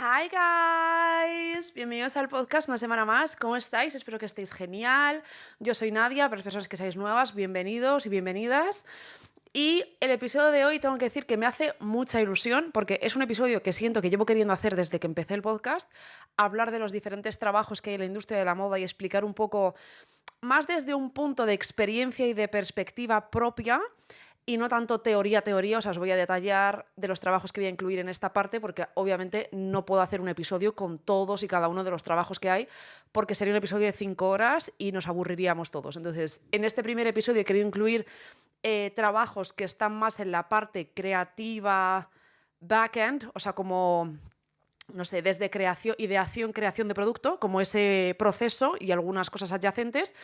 Hi guys, bienvenidos al podcast una semana más. ¿Cómo estáis? Espero que estéis genial. Yo soy Nadia, para las personas que seáis nuevas, bienvenidos y bienvenidas. Y el episodio de hoy tengo que decir que me hace mucha ilusión porque es un episodio que siento que llevo queriendo hacer desde que empecé el podcast, hablar de los diferentes trabajos que hay en la industria de la moda y explicar un poco más desde un punto de experiencia y de perspectiva propia y no tanto teoría, o sea, os voy a detallar de los trabajos que voy a incluir en esta parte porque obviamente no puedo hacer un episodio con todos y cada uno de los trabajos que hay porque sería un episodio de 5 horas y nos aburriríamos todos. Entonces, en este primer episodio he querido incluir trabajos que están más en la parte creativa, backend, o sea, como no sé, desde creación, ideación, creación de producto, como ese proceso y algunas cosas adyacentes,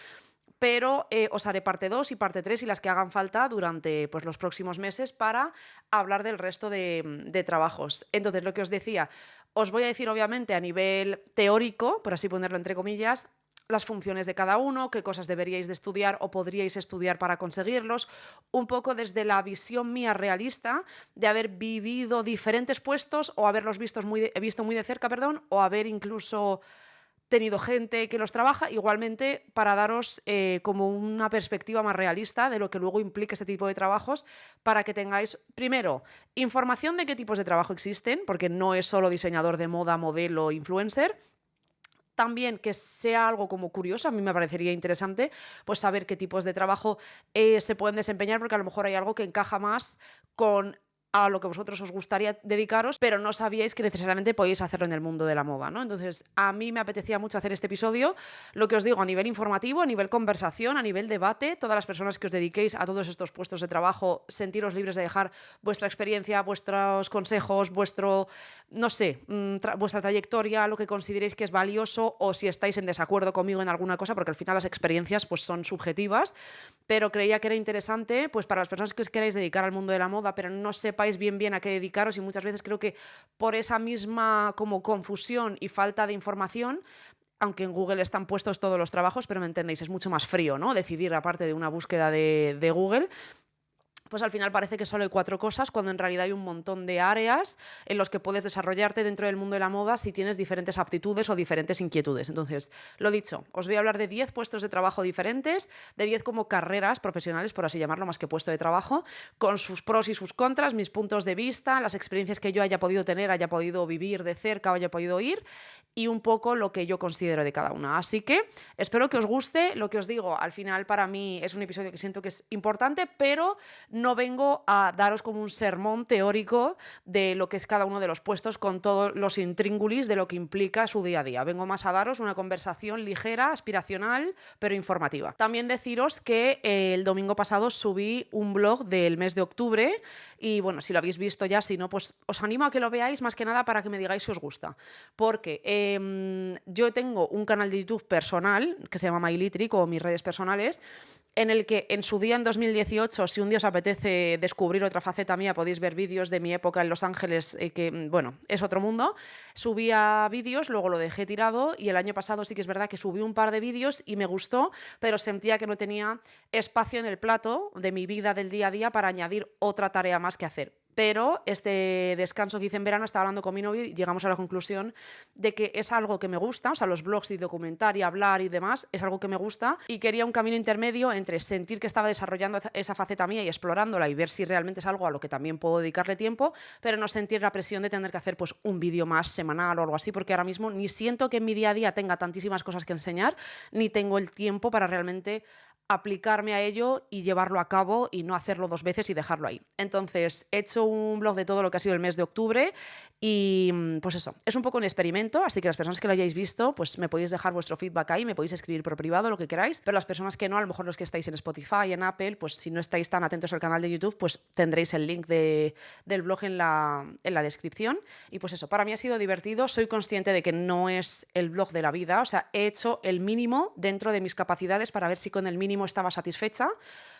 pero os haré parte 2 y parte 3 y las que hagan falta durante pues, los próximos meses para hablar del resto de trabajos. Entonces, lo que os decía, os voy a decir obviamente a nivel teórico, por así ponerlo entre comillas, las funciones de cada uno, qué cosas deberíais de estudiar o podríais estudiar para conseguirlos, un poco desde la visión mía realista de haber vivido diferentes puestos o haberlos visto muy de cerca, perdón, o haber incluso tenido gente que los trabaja, igualmente para daros como una perspectiva más realista de lo que luego implica este tipo de trabajos, para que tengáis, primero, información de qué tipos de trabajo existen, porque no es solo diseñador de moda, modelo, influencer. También que sea algo como curioso, a mí me parecería interesante pues saber qué tipos de trabajo se pueden desempeñar, porque a lo mejor hay algo que encaja más con a lo que vosotros os gustaría dedicaros, pero no sabíais que necesariamente podéis hacerlo en el mundo de la moda, ¿no? Entonces, a mí me apetecía mucho hacer este episodio, lo que os digo, a nivel informativo, a nivel conversación, a nivel debate, todas las personas que os dediquéis a todos estos puestos de trabajo, sentiros libres de dejar vuestra experiencia, vuestros consejos, vuestro, no sé, vuestra trayectoria, lo que consideréis que es valioso o si estáis en desacuerdo conmigo en alguna cosa, porque al final las experiencias pues son subjetivas, pero creía que era interesante pues para las personas que os queráis dedicar al mundo de la moda, pero no sepáis bien a qué dedicaros, y muchas veces creo que por esa misma como confusión y falta de información, aunque en Google están puestos todos los trabajos, pero me entendéis, es mucho más frío, ¿no? Decidir aparte de una búsqueda de Google, pues al final parece que solo hay 4 cosas, cuando en realidad hay un montón de áreas en los que puedes desarrollarte dentro del mundo de la moda si tienes diferentes aptitudes o diferentes inquietudes. Entonces, lo dicho, os voy a hablar de 10 puestos de trabajo diferentes, de 10 como carreras profesionales, por así llamarlo, más que puesto de trabajo, con sus pros y sus contras, mis puntos de vista, las experiencias que yo haya podido tener, haya podido vivir de cerca o haya podido ir, y un poco lo que yo considero de cada una. Así que espero que os guste. Lo que os digo, al final para mí es un episodio que siento que es importante, pero no vengo a daros como un sermón teórico de lo que es cada uno de los puestos con todos los intríngulis de lo que implica su día a día. Vengo más a daros una conversación ligera, aspiracional, pero informativa. También deciros que el domingo pasado subí un blog del mes de octubre y bueno, si lo habéis visto ya, si no, pues os animo a que lo veáis más que nada para que me digáis si os gusta. Porque yo tengo un canal de YouTube personal que se llama MyLitric o mis redes personales, en el que en su día, en 2018, si un día os apetece descubrir otra faceta mía, podéis ver vídeos de mi época en Los Ángeles, que, bueno, es otro mundo. Subía vídeos, luego lo dejé tirado y el año pasado sí que es verdad que subí un par de vídeos y me gustó, pero sentía que no tenía espacio en el plato de mi vida del día a día para añadir otra tarea más que hacer. Pero este descanso que hice en verano, estaba hablando con mi novio y llegamos a la conclusión de que es algo que me gusta, o sea, los blogs y documentar y hablar y demás, es algo que me gusta y quería un camino intermedio entre sentir que estaba desarrollando esa faceta mía y explorándola y ver si realmente es algo a lo que también puedo dedicarle tiempo, pero no sentir la presión de tener que hacer pues un vídeo más semanal o algo así, porque ahora mismo ni siento que en mi día a día tenga tantísimas cosas que enseñar, ni tengo el tiempo para realmente aplicarme a ello y llevarlo a cabo y no hacerlo 2 veces y dejarlo ahí. Entonces, he hecho un blog de todo lo que ha sido el mes de octubre y pues eso, es un poco un experimento, así que las personas que lo hayáis visto, pues me podéis dejar vuestro feedback ahí, me podéis escribir por privado, lo que queráis, pero las personas que no, a lo mejor los que estáis en Spotify, en Apple, pues si no estáis tan atentos al canal de YouTube, pues tendréis el link del blog en la descripción. Y pues eso, para mí ha sido divertido, soy consciente de que no es el blog de la vida, o sea, he hecho el mínimo dentro de mis capacidades para ver si con el mínimo estaba satisfecha,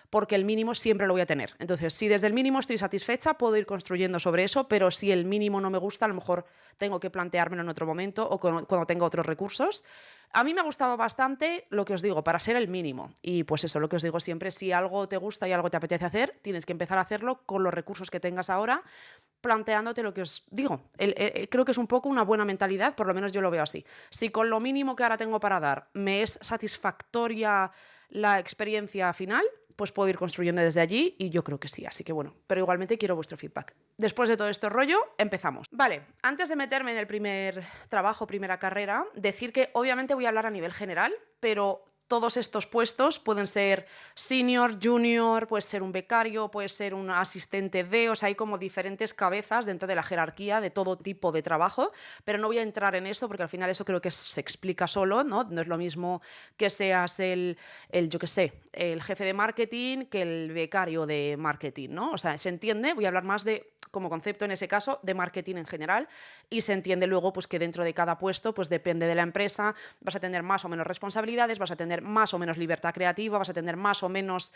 porque el mínimo siempre lo voy a tener. Entonces, si desde el mínimo estoy satisfecha, puedo ir construyendo sobre eso, pero si el mínimo no me gusta, a lo mejor tengo que planteármelo en otro momento o cuando tenga otros recursos. A mí me ha gustado bastante, lo que os digo, para ser el mínimo. Y pues eso, lo que os digo siempre, si algo te gusta y algo te apetece hacer, tienes que empezar a hacerlo con los recursos que tengas ahora, planteándote lo que os digo. Creo que es un poco una buena mentalidad, por lo menos yo lo veo así. Si con lo mínimo que ahora tengo para dar me es satisfactoria la experiencia final, pues puedo ir construyendo desde allí y yo creo que sí. Así que bueno, pero igualmente quiero vuestro feedback. Después de todo este rollo, empezamos. Vale, antes de meterme en el primer trabajo, primera carrera, decir que obviamente voy a hablar a nivel general, pero todos estos puestos pueden ser senior, junior, puede ser un becario, puede ser un asistente de, o sea, hay como diferentes cabezas dentro de la jerarquía de todo tipo de trabajo, pero no voy a entrar en eso porque al final eso creo que se explica solo, ¿no? No es lo mismo que seas yo qué sé, el jefe de marketing que el becario de marketing, ¿no? O sea, se entiende, voy a hablar más de como concepto en ese caso de marketing en general y se entiende luego pues que dentro de cada puesto pues depende de la empresa, vas a tener más o menos responsabilidades, vas a tener más o menos libertad creativa, vas a tener más o menos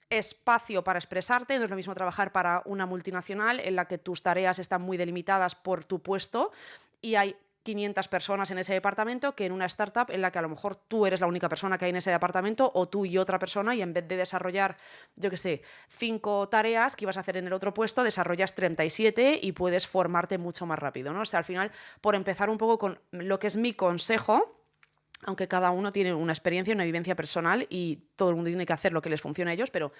espacio para expresarte. No es lo mismo trabajar para una multinacional en la que tus tareas están muy delimitadas por tu puesto y hay 500 personas en ese departamento que en una startup en la que a lo mejor tú eres la única persona que hay en ese departamento o tú y otra persona y en vez de desarrollar, yo qué sé, 5 tareas que ibas a hacer en el otro puesto, desarrollas 37 y puedes formarte mucho más rápido, ¿no? O sea, al final, por empezar un poco con lo que es mi consejo, aunque cada uno tiene una experiencia y una vivencia personal y todo el mundo tiene que hacer lo que les funcione a ellos, pero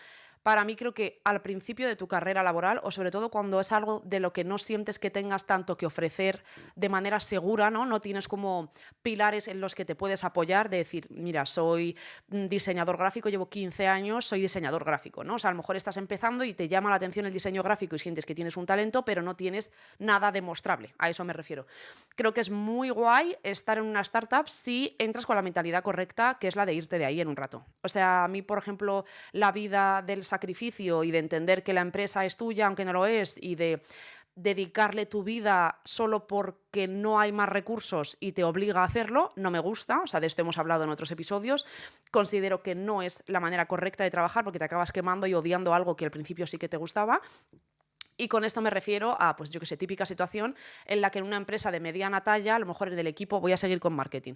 para mí creo que al principio de tu carrera laboral, o sobre todo cuando es algo de lo que no sientes que tengas tanto que ofrecer de manera segura, ¿no? No tienes como pilares en los que te puedes apoyar de decir, mira, soy diseñador gráfico, llevo 15 años, soy diseñador gráfico, ¿no? O sea, a lo mejor estás empezando y te llama la atención el diseño gráfico y sientes que tienes un talento, pero no tienes nada demostrable, a eso me refiero. Creo que es muy guay estar en una startup si entras con la mentalidad correcta, que es la de irte de ahí en un rato. O sea, a mí, por ejemplo, la vida del sacrificio y de entender que la empresa es tuya, aunque no lo es, y de dedicarle tu vida solo porque no hay más recursos y te obliga a hacerlo, no me gusta. O sea, de esto hemos hablado en otros episodios. Considero que no es la manera correcta de trabajar porque te acabas quemando y odiando algo que al principio sí que te gustaba. Y con esto me refiero a, pues yo que sé, típica situación en la que en una empresa de mediana talla, a lo mejor en el equipo, voy a seguir con marketing,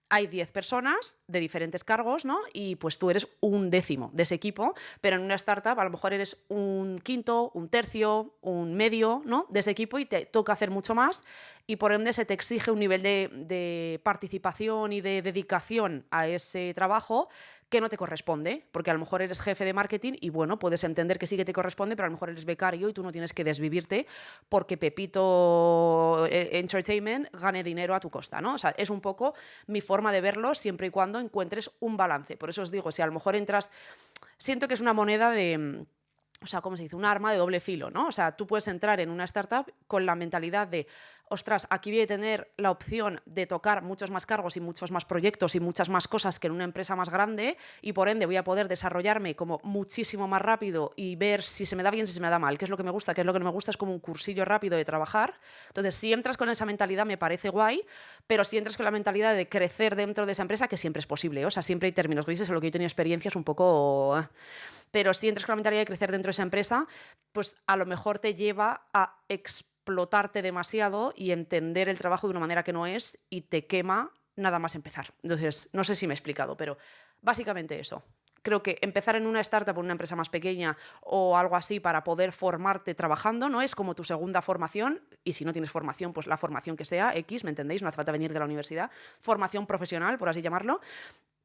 hay 10 personas de diferentes cargos, ¿no? Y pues tú eres un décimo de ese equipo, pero en una startup a lo mejor eres un quinto, un tercio, un medio, ¿no? De ese equipo y te toca hacer mucho más y por ende se te exige un nivel de participación y de dedicación a ese trabajo que no te corresponde, porque a lo mejor eres jefe de marketing y bueno, puedes entender que sí que te corresponde, pero a lo mejor eres becario y tú no tienes que desvivirte porque Pepito Entertainment gane dinero a tu costa, ¿no? O sea, es un poco mi forma de verlo siempre y cuando encuentres un balance. Por eso os digo, si a lo mejor entras, siento que es una moneda de... O sea, ¿cómo se dice? Un arma de doble filo, ¿no? O sea, tú puedes entrar en una startup con la mentalidad de, ostras, aquí voy a tener la opción de tocar muchos más cargos y muchos más proyectos y muchas más cosas que en una empresa más grande y por ende voy a poder desarrollarme como muchísimo más rápido y ver si se me da bien, si se me da mal, qué es lo que me gusta, qué es lo que no me gusta, es como un cursillo rápido de trabajar. Entonces, si entras con esa mentalidad me parece guay, pero si entras con la mentalidad de crecer dentro de esa empresa, que siempre es posible, ¿eh? O sea, siempre hay términos grises, en lo que yo he tenido experiencias un poco... Pero si entras con la mentalidad de crecer dentro de esa empresa, pues a lo mejor te lleva a explotarte demasiado y entender el trabajo de una manera que no es y te quema nada más empezar. Entonces, no sé si me he explicado, pero básicamente eso. Creo que empezar en una startup o en una empresa más pequeña o algo así para poder formarte trabajando, ¿no? Es como tu segunda formación, y si no tienes formación, pues la formación que sea, X, ¿me entendéis? No hace falta venir de la universidad. Formación profesional, por así llamarlo.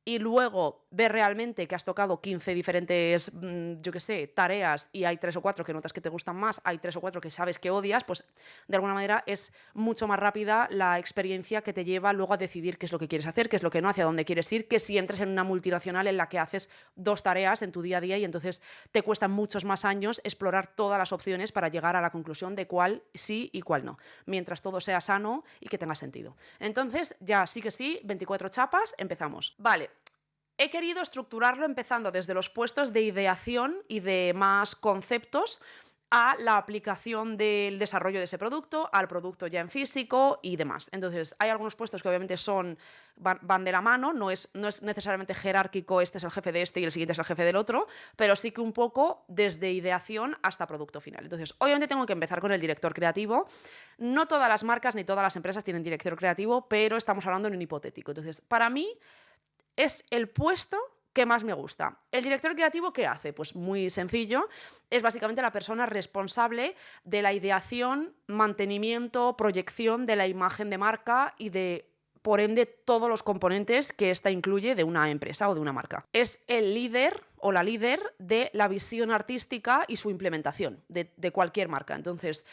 Y luego ver realmente que has tocado 15 diferentes, yo qué sé, tareas y hay 3 o 4 que notas que te gustan más, hay 3 o 4 que sabes que odias, pues de alguna manera es mucho más rápida la experiencia que te lleva luego a decidir qué es lo que quieres hacer, qué es lo que no, hacia dónde quieres ir, que si entras en una multinacional en la que haces 2 tareas en tu día a día y entonces te cuestan muchos más años explorar todas las opciones para llegar a la conclusión de cuál sí y cuál no, mientras todo sea sano y que tenga sentido. Entonces, ya sí que sí, 24 chapas, empezamos. Vale. He querido estructurarlo empezando desde los puestos de ideación y de más conceptos a la aplicación del desarrollo de ese producto, al producto ya en físico y demás. Entonces, hay algunos puestos que obviamente van de la mano, no es necesariamente jerárquico, este es el jefe de este y el siguiente es el jefe del otro, pero sí que un poco desde ideación hasta producto final. Entonces, obviamente tengo que empezar con el director creativo. No todas las marcas ni todas las empresas tienen director creativo, pero estamos hablando en un hipotético. Entonces, para mí es el puesto ¿qué más me gusta? El director creativo, ¿qué hace? Pues muy sencillo, es básicamente la persona responsable de la ideación, mantenimiento, proyección de la imagen de marca y de, por ende, todos los componentes que ésta incluye de una empresa o de una marca. Es el líder o la líder de la visión artística y su implementación de cualquier marca. Entonces,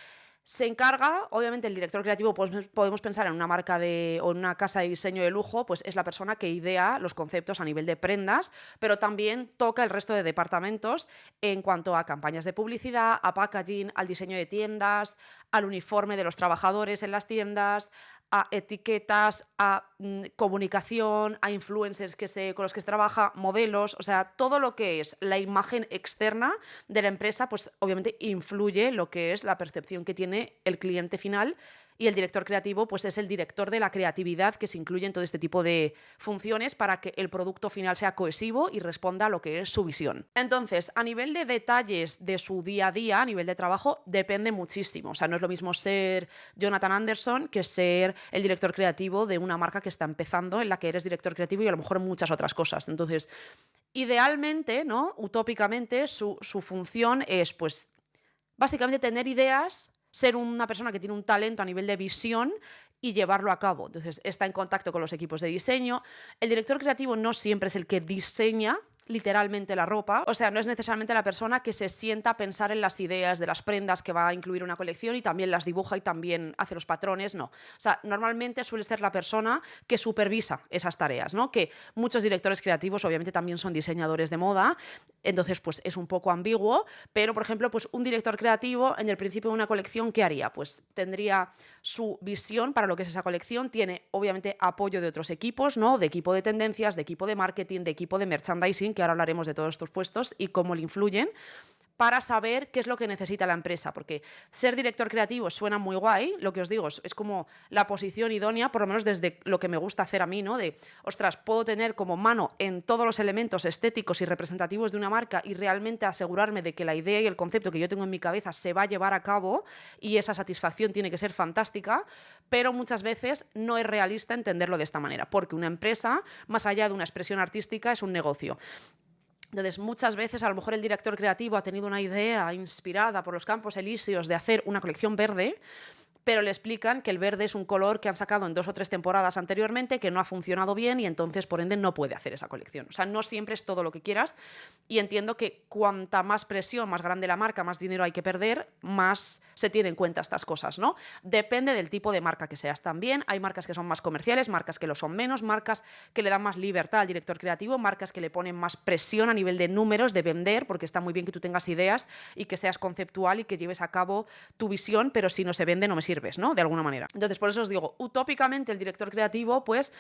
se encarga, obviamente el director creativo, pues, podemos pensar en una marca o en una casa de diseño de lujo, pues es la persona que idea los conceptos a nivel de prendas, pero también toca el resto de departamentos en cuanto a campañas de publicidad, a packaging, al diseño de tiendas, al uniforme de los trabajadores en las tiendas, a etiquetas, a comunicación, a influencers con los que se trabaja, modelos, o sea, todo lo que es la imagen externa de la empresa, pues obviamente influye lo que es la percepción que tiene el cliente final, y el director creativo pues es el director de la creatividad que se incluye en todo este tipo de funciones para que el producto final sea cohesivo y responda a lo que es su visión. Entonces, a nivel de detalles de su día a día, a nivel de trabajo, depende muchísimo. O sea, no es lo mismo ser Jonathan Anderson que ser el director creativo de una marca que está empezando, en la que eres director creativo y a lo mejor muchas otras cosas. Entonces, idealmente, ¿no? Utópicamente, su función es, pues, básicamente tener ideas, ser una persona que tiene un talento a nivel de visión y llevarlo a cabo. Entonces, está en contacto con los equipos de diseño. El director creativo no siempre es el que diseña literalmente la ropa, o sea, no es necesariamente la persona que se sienta a pensar en las ideas de las prendas que va a incluir una colección y también las dibuja y también hace los patrones, no. O sea, normalmente suele ser la persona que supervisa esas tareas, ¿no? Que muchos directores creativos obviamente también son diseñadores de moda, entonces pues es un poco ambiguo, pero por ejemplo, pues un director creativo en el principio de una colección, ¿qué haría? Pues tendría su visión para lo que es esa colección, tiene obviamente apoyo de otros equipos, ¿no? De equipo de tendencias, de equipo de marketing, de equipo de merchandising, que ahora hablaremos de todos estos puestos y cómo le influyen, para saber qué es lo que necesita la empresa, porque ser director creativo suena muy guay, lo que os digo, es como la posición idónea, por lo menos desde lo que me gusta hacer a mí, ¿no? De, ostras, puedo tener como mano en todos los elementos estéticos y representativos de una marca y realmente asegurarme de que la idea y el concepto que yo tengo en mi cabeza se va a llevar a cabo y esa satisfacción tiene que ser fantástica, pero muchas veces no es realista entenderlo de esta manera, porque una empresa, más allá de una expresión artística, es un negocio. Entonces, muchas veces a lo mejor el director creativo ha tenido una idea inspirada por los campos elíseos de hacer una colección verde, pero le explican que el verde es un color que han sacado en 2 o 3 temporadas anteriormente, que no ha funcionado bien y entonces, por ende, no puede hacer esa colección. O sea, no siempre es todo lo que quieras, y entiendo que cuanta más presión, más grande la marca, más dinero hay que perder, más se tienen en cuenta estas cosas, ¿no? Depende del tipo de marca que seas también. Hay marcas que son más comerciales, marcas que lo son menos, marcas que le dan más libertad al director creativo, marcas que le ponen más presión a nivel de números, de vender, porque está muy bien que tú tengas ideas y que seas conceptual y que lleves a cabo tu visión, pero si no se vende no me sirves, ¿no? De alguna manera. Entonces, por eso os digo, utópicamente el director creativo, pues,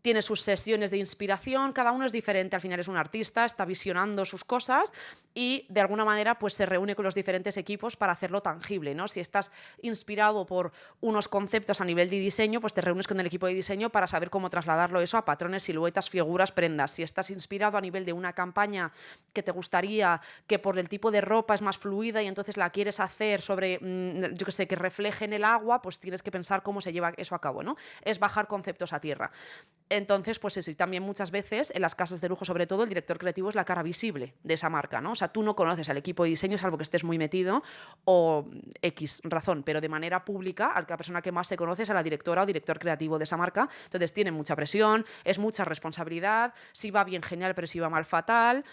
tiene sus sesiones de inspiración, cada uno es diferente, al final es un artista, está visionando sus cosas y de alguna manera pues se reúne con los diferentes equipos para hacerlo tangible, ¿no? Si estás inspirado por unos conceptos a nivel de diseño, pues te reúnes con el equipo de diseño para saber cómo trasladarlo eso a patrones, siluetas, figuras, prendas. Si estás inspirado a nivel de una campaña que te gustaría, que por el tipo de ropa es más fluida y entonces la quieres hacer sobre, yo qué sé, que refleje en el agua, pues tienes que pensar cómo se lleva eso a cabo, ¿no? Es bajar conceptos a tierra. Entonces, pues eso, y también muchas veces en las casas de lujo, sobre todo, el director creativo es la cara visible de esa marca, ¿no? O sea, tú no conoces al equipo de diseño salvo que estés muy metido o X razón, pero de manera pública, a la persona que más se conoce es a la directora o director creativo de esa marca. Entonces, tiene mucha presión, es mucha responsabilidad, si va bien genial, pero si va mal fatal.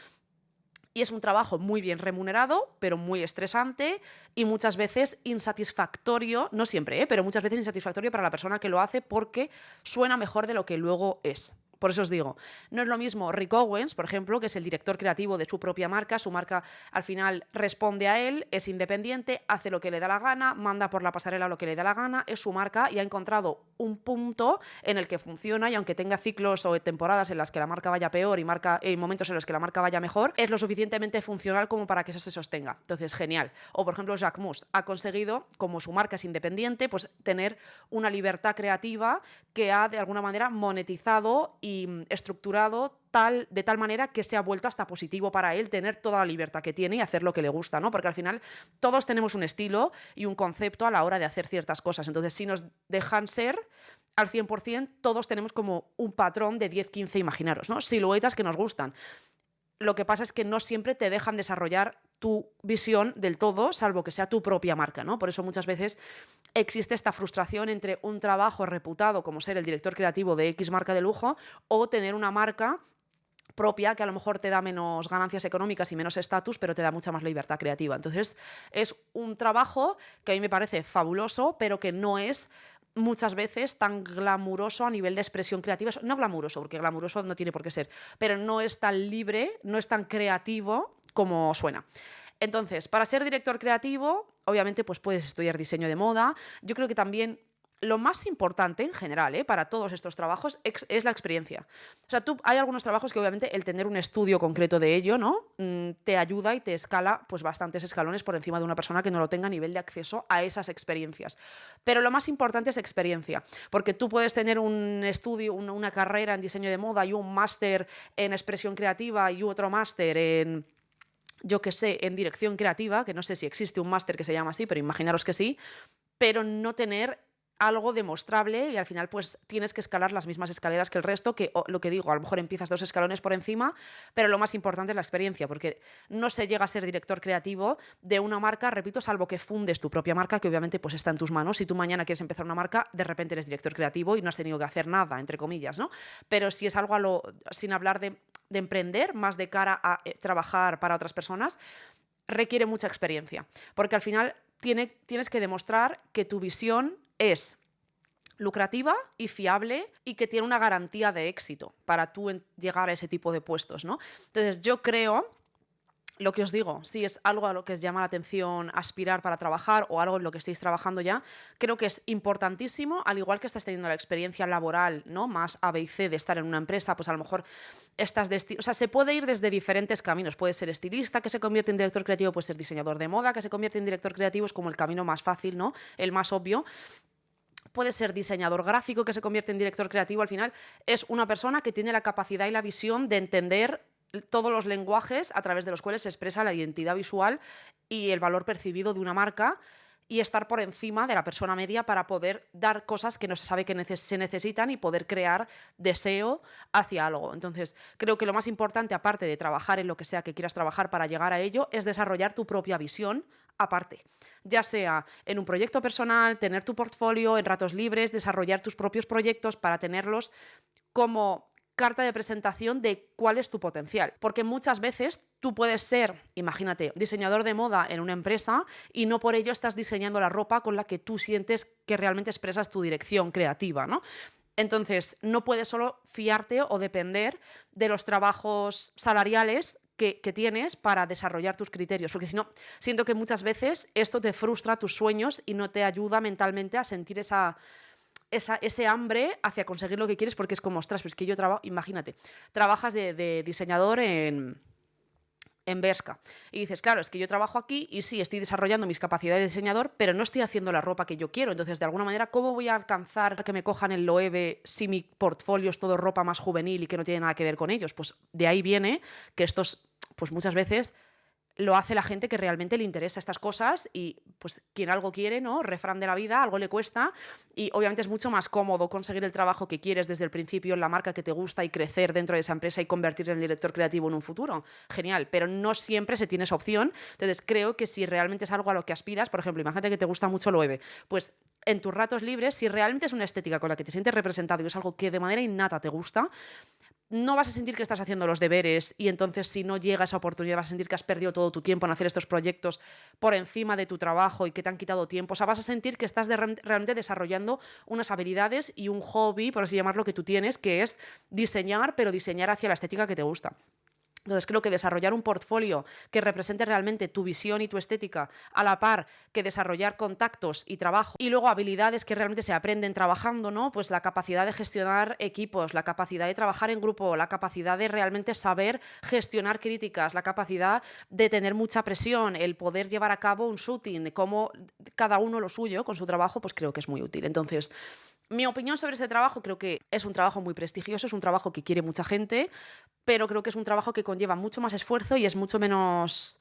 Y es un trabajo muy bien remunerado, pero muy estresante y muchas veces insatisfactorio, no siempre, pero muchas veces insatisfactorio para la persona que lo hace porque suena mejor de lo que luego es. Por eso os digo, no es lo mismo Rick Owens, por ejemplo, que es el director creativo de su propia marca. Su marca al final responde a él, es independiente, hace lo que le da la gana, manda por la pasarela lo que le da la gana, es su marca y ha encontrado un punto en el que funciona, y aunque tenga ciclos o temporadas en las que la marca vaya peor y momentos en los que la marca vaya mejor, es lo suficientemente funcional como para que eso se sostenga. Entonces, genial. O por ejemplo, Jacques Mus ha conseguido, como su marca es independiente, pues tener una libertad creativa que ha de alguna manera monetizado y estructurado de tal manera que se ha vuelto hasta positivo para él tener toda la libertad que tiene y hacer lo que le gusta, ¿no? Porque al final todos tenemos un estilo y un concepto a la hora de hacer ciertas cosas. Entonces, si nos dejan ser, al 100%, todos tenemos como un patrón de 10, 15, imaginaros, ¿no? Siluetas que nos gustan. Lo que pasa es que no siempre te dejan desarrollar tu visión del todo, salvo que sea tu propia marca, ¿no? Por eso muchas veces existe esta frustración entre un trabajo reputado como ser el director creativo de X marca de lujo o tener una marca propia que a lo mejor te da menos ganancias económicas y menos estatus, pero te da mucha más libertad creativa. Entonces, es un trabajo que a mí me parece fabuloso, pero que no es muchas veces tan glamuroso a nivel de expresión creativa. No glamuroso, porque glamuroso no tiene por qué ser, pero no es tan libre, no es tan creativo como suena. Entonces, para ser director creativo, obviamente pues puedes estudiar diseño de moda. Yo creo que también lo más importante en general, para todos estos trabajos es la experiencia. O sea, hay algunos trabajos que obviamente el tener un estudio concreto de ello, ¿no? Te ayuda y te escala pues bastantes escalones por encima de una persona que no lo tenga a nivel de acceso a esas experiencias. Pero lo más importante es experiencia, porque tú puedes tener un estudio, una carrera en diseño de moda y un máster en expresión creativa y otro máster en, yo qué sé, en dirección creativa, que no sé si existe un máster que se llama así, pero imaginaros que sí, pero no tener algo demostrable y al final pues tienes que escalar las mismas escaleras que el resto, que lo que digo, a lo mejor empiezas 2 escalones por encima, pero lo más importante es la experiencia, porque no se llega a ser director creativo de una marca, repito, salvo que fundes tu propia marca, que obviamente pues está en tus manos. Si tú mañana quieres empezar una marca, de repente eres director creativo y no has tenido que hacer nada, entre comillas, ¿no? Pero si es algo sin hablar de emprender, más de cara a trabajar para otras personas, requiere mucha experiencia, porque al final tienes que demostrar que tu visión es lucrativa y fiable y que tiene una garantía de éxito para tú llegar a ese tipo de puestos, ¿no? Entonces yo creo, lo que os digo, si es algo a lo que os llama la atención aspirar para trabajar o algo en lo que estéis trabajando ya, creo que es importantísimo, al igual que estás teniendo la experiencia laboral, ¿no? Más A, B y C de estar en una empresa, pues a lo mejor estás o sea, se puede ir desde diferentes caminos. Puede ser estilista que se convierte en director creativo, puede ser diseñador de moda que se convierte en director creativo, es como el camino más fácil, ¿no? El más obvio. Puede ser diseñador gráfico que se convierte en director creativo. Al final es una persona que tiene la capacidad y la visión de entender todos los lenguajes a través de los cuales se expresa la identidad visual y el valor percibido de una marca y estar por encima de la persona media para poder dar cosas que no se sabe que se necesitan y poder crear deseo hacia algo. Entonces, creo que lo más importante, aparte de trabajar en lo que sea que quieras trabajar para llegar a ello, es desarrollar tu propia visión aparte. Ya sea en un proyecto personal, tener tu portfolio en ratos libres, desarrollar tus propios proyectos para tenerlos como carta de presentación de cuál es tu potencial. Porque muchas veces tú puedes ser, imagínate, diseñador de moda en una empresa y no por ello estás diseñando la ropa con la que tú sientes que realmente expresas tu dirección creativa, ¿no? Entonces, no puedes solo fiarte o depender de los trabajos salariales que tienes para desarrollar tus criterios, porque si no, siento que muchas veces esto te frustra tus sueños y no te ayuda mentalmente a sentir ese hambre hacia conseguir lo que quieres, porque es como, ostras, pues que yo trabajo, imagínate, trabajas de diseñador en Bershka y dices, claro, es que yo trabajo aquí y sí, estoy desarrollando mis capacidades de diseñador, pero no estoy haciendo la ropa que yo quiero. Entonces, de alguna manera, ¿cómo voy a alcanzar que me cojan el Loewe si mi portfolio es todo ropa más juvenil y que no tiene nada que ver con ellos? Pues de ahí viene que estos, pues muchas veces lo hace la gente que realmente le interesa estas cosas y pues quien algo quiere, ¿no? Refrán de la vida, algo le cuesta y obviamente es mucho más cómodo conseguir el trabajo que quieres desde el principio en la marca que te gusta y crecer dentro de esa empresa y convertirte en director creativo en un futuro. Genial, pero no siempre se tiene esa opción. Entonces creo que si realmente es algo a lo que aspiras, por ejemplo, imagínate que te gusta mucho lo Loewe, pues en tus ratos libres, si realmente es una estética con la que te sientes representado y es algo que de manera innata te gusta, no vas a sentir que estás haciendo los deberes y entonces si no llega esa oportunidad vas a sentir que has perdido todo tu tiempo en hacer estos proyectos por encima de tu trabajo y que te han quitado tiempo. O sea, vas a sentir que estás realmente desarrollando unas habilidades y un hobby, por así llamarlo, que tú tienes, que es diseñar, pero diseñar hacia la estética que te gusta. Entonces creo que desarrollar un portfolio que represente realmente tu visión y tu estética a la par que desarrollar contactos y trabajo y luego habilidades que realmente se aprenden trabajando, ¿no? Pues la capacidad de gestionar equipos, la capacidad de trabajar en grupo, la capacidad de realmente saber gestionar críticas, la capacidad de tener mucha presión, el poder llevar a cabo un shooting, de cómo cada uno lo suyo con su trabajo, pues creo que es muy útil. Entonces, mi opinión sobre ese trabajo, creo que es un trabajo muy prestigioso, es un trabajo que quiere mucha gente, pero creo que es un trabajo que conlleva mucho más esfuerzo y es mucho menos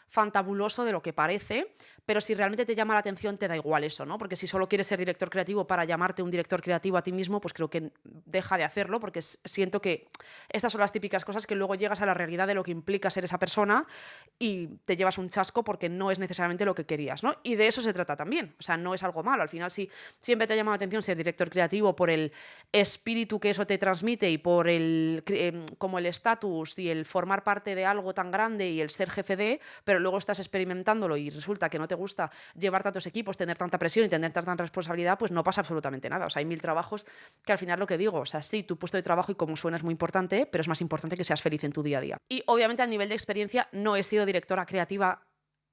fantabuloso de lo que parece, pero si realmente te llama la atención te da igual eso, ¿no? Porque si solo quieres ser director creativo para llamarte un director creativo a ti mismo, pues creo que deja de hacerlo, porque siento que estas son las típicas cosas que luego llegas a la realidad de lo que implica ser esa persona y te llevas un chasco porque no es necesariamente lo que querías, ¿no? Y de eso se trata también, o sea, no es algo malo. Al final, si siempre te ha llamado la atención ser director creativo por el espíritu que eso te transmite y por como el estatus y el formar parte de algo tan grande y el ser jefe de, pero luego estás experimentándolo y resulta que no te gusta llevar tantos equipos, tener tanta presión y tener tanta responsabilidad, pues no pasa absolutamente nada. O sea, hay mil trabajos que al final lo que digo, o sea, sí, tu puesto de trabajo y cómo suena es muy importante, pero es más importante que seas feliz en tu día a día. Y obviamente a nivel de experiencia no he sido directora creativa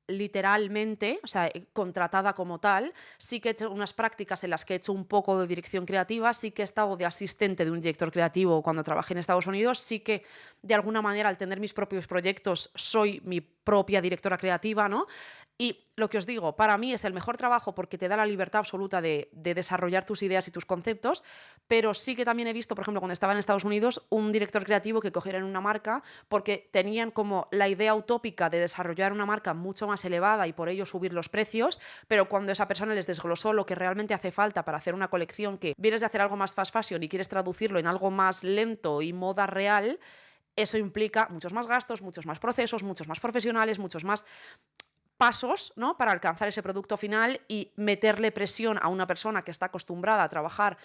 literalmente, o sea, contratada como tal. Sí que he hecho unas prácticas en las que he hecho un poco de dirección creativa, sí que he estado de asistente de un director creativo cuando trabajé en Estados Unidos, sí que de alguna manera al tener mis propios proyectos soy mi propia directora creativa, ¿no? Y lo que os digo, para mí es el mejor trabajo porque te da la libertad absoluta de desarrollar tus ideas y tus conceptos, pero sí que también he visto, por ejemplo, cuando estaba en Estados Unidos, un director creativo que cogieran una marca porque tenían como la idea utópica de desarrollar una marca mucho más elevada y por ello subir los precios, pero cuando esa persona les desglosó lo que realmente hace falta para hacer una colección, que vienes de hacer algo más fast fashion y quieres traducirlo en algo más lento y moda real, eso implica muchos más gastos, muchos más procesos, muchos más profesionales, muchos más pasos, ¿no? Para alcanzar ese producto final y meterle presión a una persona que está acostumbrada a trabajar,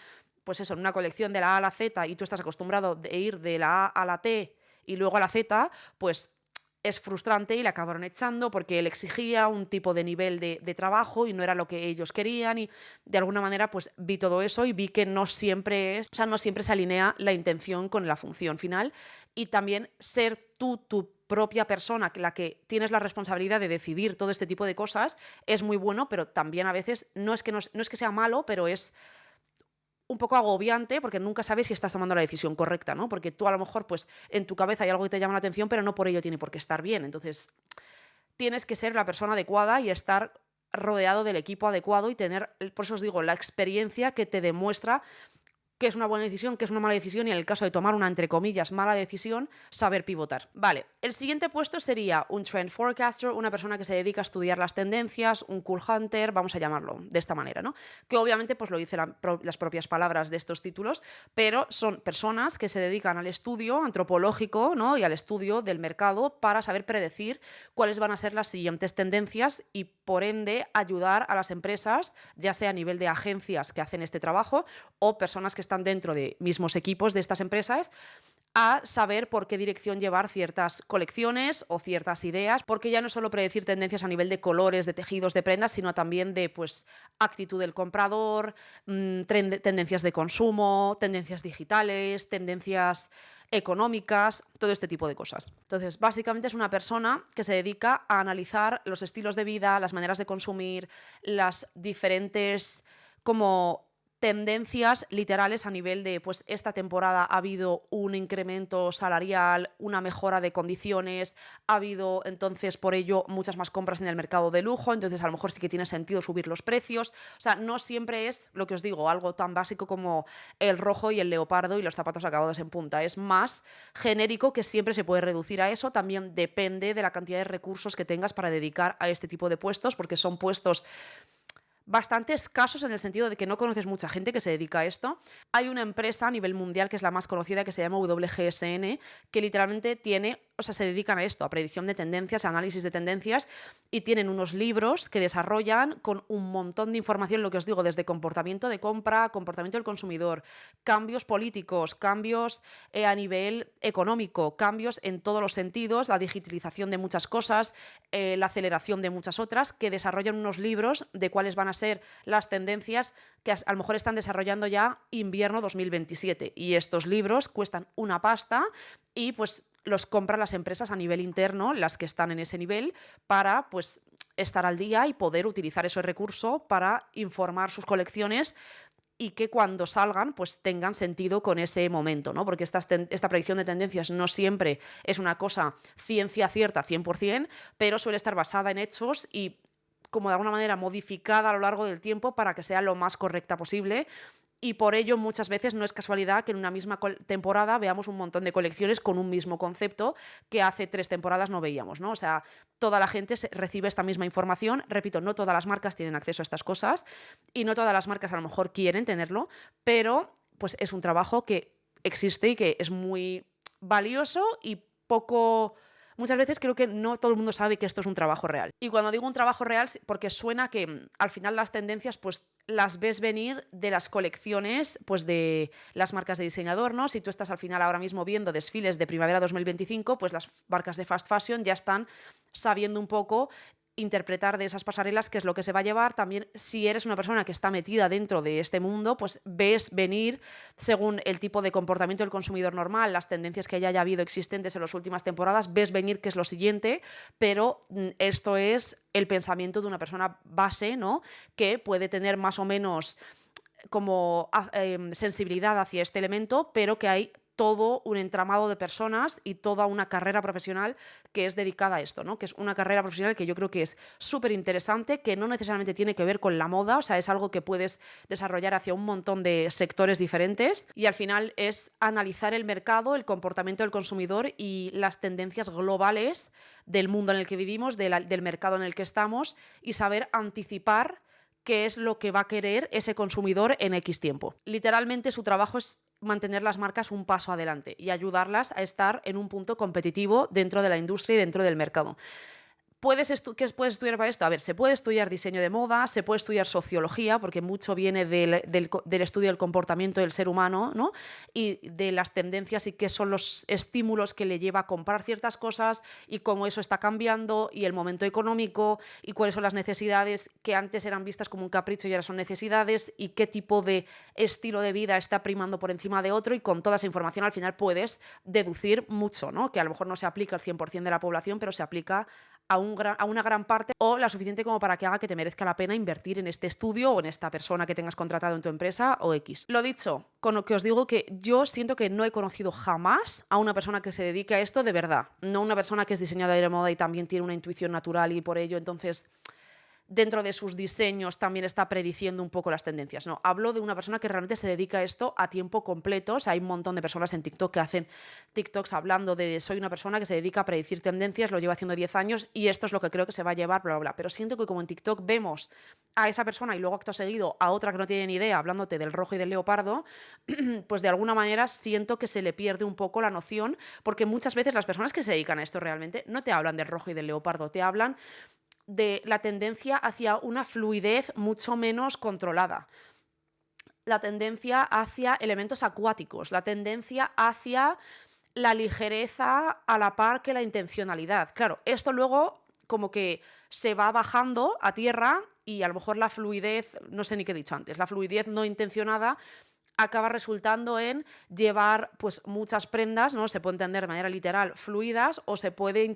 pues eso, en una colección de la A a la Z y tú estás acostumbrado a ir de la A a la T y luego a la Z, pues es frustrante y le acabaron echando porque él exigía un tipo de nivel de trabajo y no era lo que ellos querían, y de alguna manera pues vi todo eso y vi que no siempre es, o sea, no siempre se alinea la intención con la función final, y también ser tú tu propia persona, la que tienes la responsabilidad de decidir todo este tipo de cosas, es muy bueno, pero también a veces no es que sea malo, pero es un poco agobiante porque nunca sabes si estás tomando la decisión correcta, ¿no? Porque tú a lo mejor, pues, en tu cabeza hay algo que te llama la atención, pero no por ello tiene por qué estar bien. Entonces, tienes que ser la persona adecuada y estar rodeado del equipo adecuado y tener, por eso os digo, la experiencia que te demuestra qué es una buena decisión, qué es una mala decisión, y en el caso de tomar una, entre comillas, mala decisión, saber pivotar. Vale, el siguiente puesto sería un trend forecaster, una persona que se dedica a estudiar las tendencias, un cool hunter, vamos a llamarlo de esta manera, ¿no? Que obviamente pues lo dicen las propias palabras de estos títulos, pero son personas que se dedican al estudio antropológico, ¿no? Y al estudio del mercado para saber predecir cuáles van a ser las siguientes tendencias y por ende ayudar a las empresas, ya sea a nivel de agencias que hacen este trabajo o personas que están dentro de mismos equipos de estas empresas, a saber por qué dirección llevar ciertas colecciones o ciertas ideas, porque ya no es solo predecir tendencias a nivel de colores, de tejidos, de prendas, sino también de pues actitud del comprador, tendencias de consumo, tendencias digitales, tendencias económicas, todo este tipo de cosas. Entonces, básicamente es una persona que se dedica a analizar los estilos de vida, las maneras de consumir, las diferentes como tendencias literales a nivel de, pues esta temporada ha habido un incremento salarial, una mejora de condiciones, ha habido entonces por ello muchas más compras en el mercado de lujo, entonces a lo mejor sí que tiene sentido subir los precios. O sea, no siempre es lo que os digo, algo tan básico como el rojo y el leopardo y los zapatos acabados en punta. Es más genérico, que siempre se puede reducir a eso. También depende de la cantidad de recursos que tengas para dedicar a este tipo de puestos, porque son puestos bastante escasos en el sentido de que no conoces mucha gente que se dedica a esto. Hay una empresa a nivel mundial que es la más conocida, que se llama WGSN, que literalmente tiene, o sea, se dedican a esto, a predicción de tendencias, a análisis de tendencias, y tienen unos libros que desarrollan con un montón de información, lo que os digo, desde comportamiento de compra, comportamiento del consumidor, cambios políticos, cambios a nivel económico, cambios en todos los sentidos, la digitalización de muchas cosas, la aceleración de muchas otras, que desarrollan unos libros de cuáles van a ser las tendencias que a lo mejor están desarrollando ya invierno 2027. Y estos libros cuestan una pasta y pues los compran las empresas a nivel interno, las que están en ese nivel, para pues estar al día y poder utilizar ese recurso para informar sus colecciones y que cuando salgan pues tengan sentido con ese momento, ¿no? Porque esta predicción de tendencias no siempre es una cosa ciencia cierta 100%, pero suele estar basada en hechos y como de alguna manera modificada a lo largo del tiempo para que sea lo más correcta posible. Y por ello muchas veces no es casualidad que en una misma temporada veamos un montón de colecciones con un mismo concepto que hace 3 temporadas no veíamos, ¿no? O sea, toda la gente recibe esta misma información. Repito, no todas las marcas tienen acceso a estas cosas y no todas las marcas a lo mejor quieren tenerlo, pero pues es un trabajo que existe y que es muy valioso y poco... Muchas veces creo que no todo el mundo sabe que esto es un trabajo real. Y cuando digo un trabajo real, porque suena que al final las tendencias pues las ves venir de las colecciones pues de las marcas de diseñador, ¿no? Si tú estás al final ahora mismo viendo desfiles de primavera 2025, pues las marcas de fast fashion ya están sabiendo un poco interpretar de esas pasarelas qué es lo que se va a llevar. También, si eres una persona que está metida dentro de este mundo, pues ves venir, según el tipo de comportamiento del consumidor normal, las tendencias que ya haya habido existentes en las últimas temporadas, ves venir qué es lo siguiente, pero esto es el pensamiento de una persona base, ¿no? Que puede tener más o menos como sensibilidad hacia este elemento, pero que hay todo un entramado de personas y toda una carrera profesional que es dedicada a esto, ¿no? Que es una carrera profesional que yo creo que es súper interesante, que no necesariamente tiene que ver con la moda, o sea, es algo que puedes desarrollar hacia un montón de sectores diferentes y al final es analizar el mercado, el comportamiento del consumidor y las tendencias globales del mundo en el que vivimos, del mercado en el que estamos y saber anticipar qué es lo que va a querer ese consumidor en X tiempo. Literalmente su trabajo es mantener las marcas un paso adelante y ayudarlas a estar en un punto competitivo dentro de la industria y dentro del mercado. ¿Qué puedes estudiar para esto? A ver, se puede estudiar diseño de moda, se puede estudiar sociología, porque mucho viene del estudio del comportamiento del ser humano, ¿no? Y de las tendencias y qué son los estímulos que le lleva a comprar ciertas cosas y cómo eso está cambiando y el momento económico y cuáles son las necesidades que antes eran vistas como un capricho y ahora son necesidades y qué tipo de estilo de vida está primando por encima de otro y con toda esa información al final puedes deducir mucho, ¿no? Que a lo mejor no se aplica al 100% de la población, pero se aplica a una gran parte o la suficiente como para que haga que te merezca la pena invertir en este estudio o en esta persona que tengas contratado en tu empresa o X. Lo dicho, con lo que os digo que yo siento que no he conocido jamás a una persona que se dedique a esto de verdad. No una persona que es diseñadora de moda y también tiene una intuición natural y por ello entonces dentro de sus diseños también está prediciendo un poco las tendencias. No, hablo de una persona que realmente se dedica a esto a tiempo completo. O sea, hay un montón de personas en TikTok que hacen TikToks hablando de soy una persona que se dedica a predecir tendencias, lo llevo haciendo 10 años y esto es lo que creo que se va a llevar, bla, bla, bla. Pero siento que como en TikTok vemos a esa persona y luego acto seguido a otra que no tiene ni idea hablándote del rojo y del leopardo, pues de alguna manera siento que se le pierde un poco la noción, porque muchas veces las personas que se dedican a esto realmente no te hablan del rojo y del leopardo, te hablan de la tendencia hacia una fluidez mucho menos controlada, la tendencia hacia elementos acuáticos, la tendencia hacia la ligereza a la par que la intencionalidad. Claro, esto luego como que se va bajando a tierra y a lo mejor la fluidez, no sé ni qué he dicho antes, la fluidez no intencionada acaba resultando en llevar pues muchas prendas, ¿no? Se puede entender de manera literal fluidas o se puede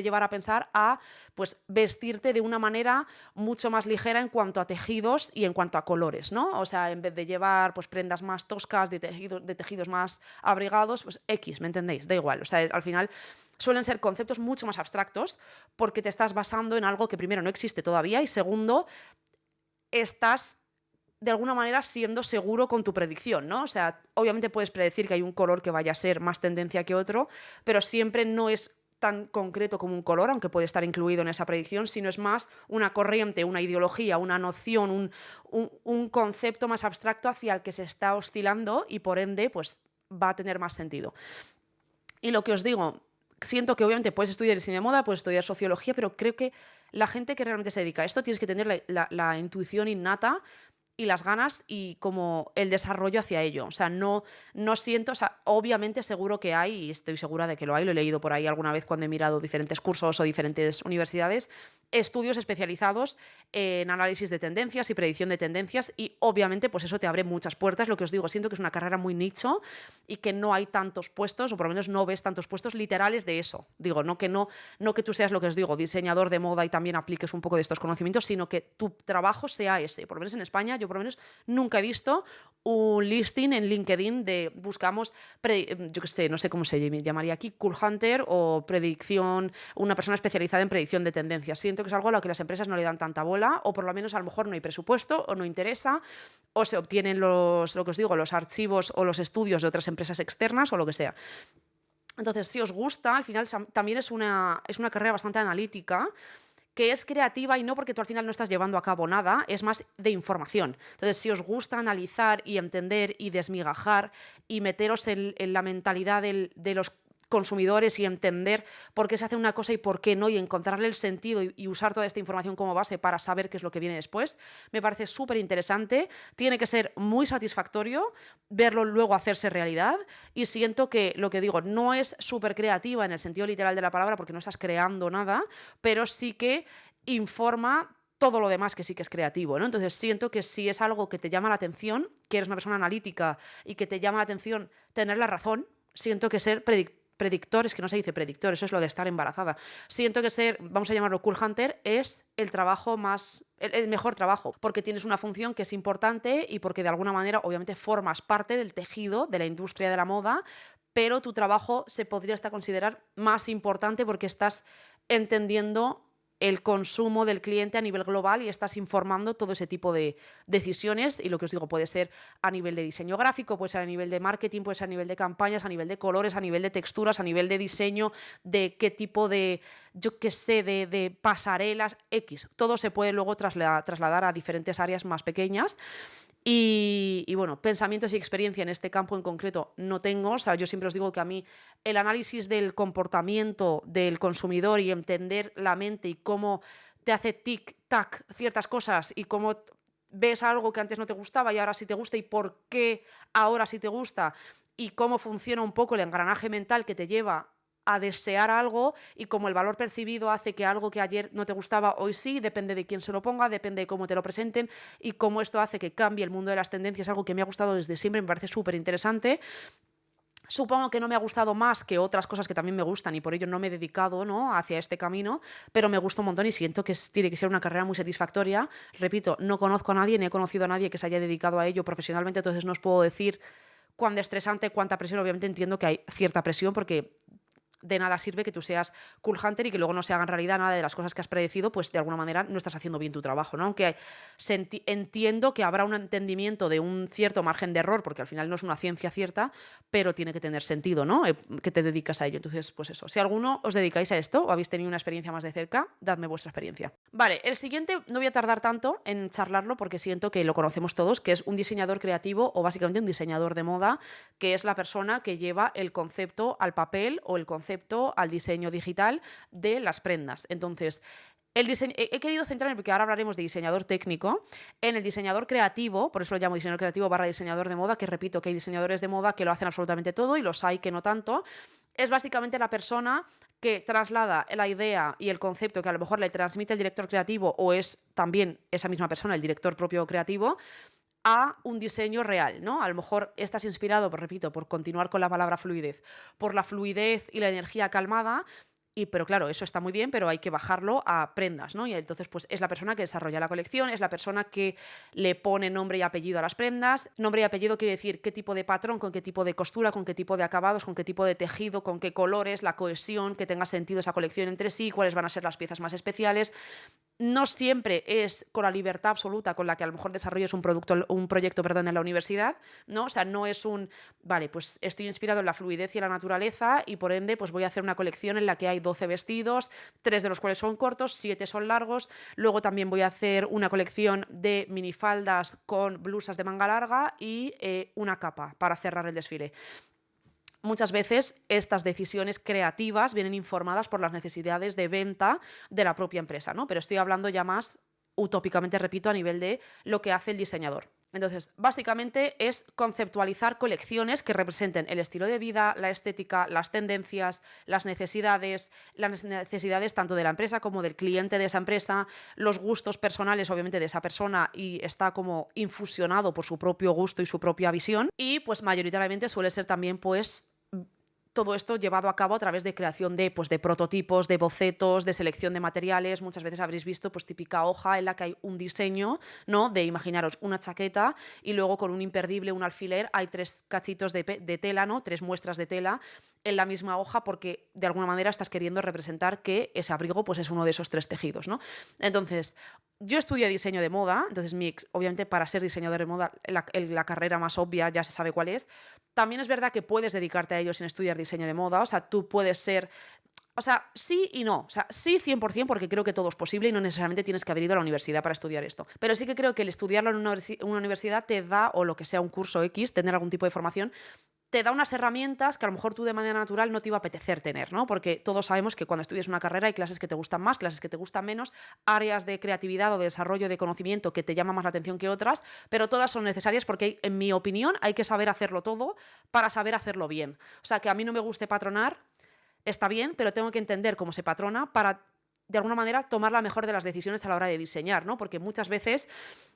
llevar a pensar a pues vestirte de una manera mucho más ligera en cuanto a tejidos y en cuanto a colores, ¿no? O sea, en vez de llevar pues prendas más toscas de tejidos más abrigados, pues X, ¿me entendéis? Da igual, o sea, al final suelen ser conceptos mucho más abstractos porque te estás basando en algo que primero no existe todavía y segundo estás de alguna manera siendo seguro con tu predicción, ¿no? O sea, obviamente puedes predecir que hay un color que vaya a ser más tendencia que otro, pero siempre no es tan concreto como un color, aunque puede estar incluido en esa predicción, sino es más una corriente, una ideología, una noción, un concepto más abstracto hacia el que se está oscilando y por ende pues va a tener más sentido. Y lo que os digo, siento que obviamente puedes estudiar diseño de moda, puedes estudiar sociología, pero creo que la gente que realmente se dedica a esto tienes que tener la intuición innata y las ganas y como el desarrollo hacia ello. O sea, no siento, o sea, obviamente seguro que hay, y estoy segura de que lo hay, lo he leído por ahí alguna vez cuando he mirado diferentes cursos o diferentes universidades, estudios especializados en análisis de tendencias y predicción de tendencias y obviamente pues eso te abre muchas puertas. Lo que os digo, siento que es una carrera muy nicho y que no hay tantos puestos, o por lo menos no ves tantos puestos literales de eso. Digo, no que tú seas lo que os digo, diseñador de moda y también apliques un poco de estos conocimientos, sino que tu trabajo sea ese. Por lo menos en España yo por lo menos nunca he visto un listing en LinkedIn de buscamos, yo qué sé, no sé cómo se llamaría aquí, Cool Hunter o predicción, una persona especializada en predicción de tendencias. Siento que es algo a lo que las empresas no le dan tanta bola, o por lo menos a lo mejor no hay presupuesto o no interesa, o se obtienen lo que os digo, los archivos o los estudios de otras empresas externas o lo que sea. Entonces, si os gusta, al final también es una carrera bastante analítica, que es creativa y no porque tú al final no estás llevando a cabo nada, es más de información. Entonces, si os gusta analizar y entender y desmigajar y meteros en la mentalidad de los consumidores y entender por qué se hace una cosa y por qué no, y encontrarle el sentido y usar toda esta información como base para saber qué es lo que viene después, me parece súper interesante. Tiene que ser muy satisfactorio verlo luego hacerse realidad, y siento que, lo que digo, no es súper creativa en el sentido literal de la palabra porque no estás creando nada, pero sí que informa todo lo demás, que sí que es creativo, ¿no? Entonces siento que si es algo que te llama la atención, que eres una persona analítica y que te llama la atención tener la razón, siento que ser predictor, es que no se dice predictor, eso es lo de estar embarazada. Siento que ser, vamos a llamarlo Cool Hunter, es el trabajo el mejor trabajo, porque tienes una función que es importante y porque de alguna manera obviamente formas parte del tejido de la industria de la moda, pero tu trabajo se podría hasta considerar más importante porque estás entendiendo el consumo del cliente a nivel global y estás informando todo ese tipo de decisiones. Y lo que os digo, puede ser a nivel de diseño gráfico, puede ser a nivel de marketing, puede ser a nivel de campañas, a nivel de colores, a nivel de texturas, a nivel de diseño, de qué tipo de, yo qué sé, de pasarelas, X. Todo se puede luego trasladar a diferentes áreas más pequeñas. Y bueno, pensamientos y experiencia en este campo en concreto no tengo. O sea, yo siempre os digo que a mí el análisis del comportamiento del consumidor y entender la mente y cómo te hace tic-tac ciertas cosas y cómo ves algo que antes no te gustaba y ahora sí te gusta y por qué ahora sí te gusta y cómo funciona un poco el engranaje mental que te lleva a desear algo, y como el valor percibido hace que algo que ayer no te gustaba hoy sí, depende de quién se lo ponga, depende de cómo te lo presenten, y cómo esto hace que cambie el mundo de las tendencias, algo que me ha gustado desde siempre, me parece súper interesante. Supongo que no me ha gustado más que otras cosas que también me gustan y por ello no me he dedicado, ¿no?, hacia este camino, pero me gusta un montón y siento que tiene que ser una carrera muy satisfactoria. Repito, no conozco a nadie, ni he conocido a nadie que se haya dedicado a ello profesionalmente, entonces no os puedo decir cuán estresante, cuánta presión. Obviamente entiendo que hay cierta presión porque de nada sirve que tú seas Cool Hunter y que luego no se hagan realidad nada de las cosas que has predecido, pues de alguna manera no estás haciendo bien tu trabajo, ¿no? Aunque entiendo que habrá un entendimiento de un cierto margen de error, porque al final no es una ciencia cierta, pero tiene que tener sentido, ¿no? Que te dedicas a ello. Entonces, pues eso. Si alguno os dedicáis a esto o habéis tenido una experiencia más de cerca, dadme vuestra experiencia. Vale, el siguiente no voy a tardar tanto en charlarlo porque siento que lo conocemos todos, que es un diseñador creativo o básicamente un diseñador de moda, que es la persona que lleva el concepto al papel o el concepto al diseño digital de las prendas. Entonces, he querido centrarme, porque ahora hablaremos de diseñador técnico, en el diseñador creativo, por eso lo llamo diseñador creativo / diseñador de moda, que repito que hay diseñadores de moda que lo hacen absolutamente todo y los hay que no tanto. Es básicamente la persona que traslada la idea y el concepto que a lo mejor le transmite el director creativo, o es también esa misma persona, el director propio creativo, a un diseño real, ¿no? A lo mejor estás inspirado, pues repito, por continuar con la palabra fluidez, por la fluidez y la energía calmada, pero claro, eso está muy bien, pero hay que bajarlo a prendas, ¿no? Y entonces, pues es la persona que desarrolla la colección, es la persona que le pone nombre y apellido a las prendas. Nombre y apellido quiere decir qué tipo de patrón, con qué tipo de costura, con qué tipo de acabados, con qué tipo de tejido, con qué colores, la cohesión, que tenga sentido esa colección entre sí, cuáles van a ser las piezas más especiales. No siempre es con la libertad absoluta con la que a lo mejor desarrolles un proyecto, en la universidad, ¿no? O sea, no es vale, pues estoy inspirado en la fluidez y en la naturaleza y por ende pues voy a hacer una colección en la que hay 12 vestidos, 3 de los cuales son cortos, 7 son largos. Luego también voy a hacer una colección de minifaldas con blusas de manga larga y una capa para cerrar el desfile. Muchas veces estas decisiones creativas vienen informadas por las necesidades de venta de la propia empresa, ¿no? Pero estoy hablando ya más utópicamente, repito, a nivel de lo que hace el diseñador. Entonces, básicamente es conceptualizar colecciones que representen el estilo de vida, la estética, las tendencias, las necesidades tanto de la empresa como del cliente de esa empresa, los gustos personales, obviamente, de esa persona, y está como infusionado por su propio gusto y su propia visión. Y pues mayoritariamente suele ser también, pues, todo esto llevado a cabo a través de creación de, pues, de prototipos, de bocetos, de selección de materiales. Muchas veces habréis visto pues típica hoja en la que hay un diseño, ¿no? De imaginaros una chaqueta y luego con un imperdible, un alfiler, hay 3 cachitos de tela, ¿no? 3 muestras de tela en la misma hoja porque de alguna manera estás queriendo representar que ese abrigo pues es uno de esos 3 tejidos, ¿no? Entonces, yo estudié diseño de moda, entonces obviamente para ser diseñador de moda la carrera más obvia ya se sabe cuál es. También es verdad que puedes dedicarte a ello sin estudiar diseño de moda, o sea, tú puedes ser, o sea, sí y no. O sea, sí 100% porque creo que todo es posible y no necesariamente tienes que haber ido a la universidad para estudiar esto. Pero sí que creo que el estudiarlo en una universidad te da, o lo que sea un curso X, tener algún tipo de formación, te da unas herramientas que a lo mejor tú de manera natural no te iba a apetecer tener, ¿no? Porque todos sabemos que cuando estudias una carrera hay clases que te gustan más, clases que te gustan menos, áreas de creatividad o de desarrollo de conocimiento que te llaman más la atención que otras, pero todas son necesarias porque, en mi opinión, hay que saber hacerlo todo para saber hacerlo bien. O sea, que a mí no me guste patronar, está bien, pero tengo que entender cómo se patrona para, de alguna manera, tomar la mejor de las decisiones a la hora de diseñar, ¿no? Porque muchas veces,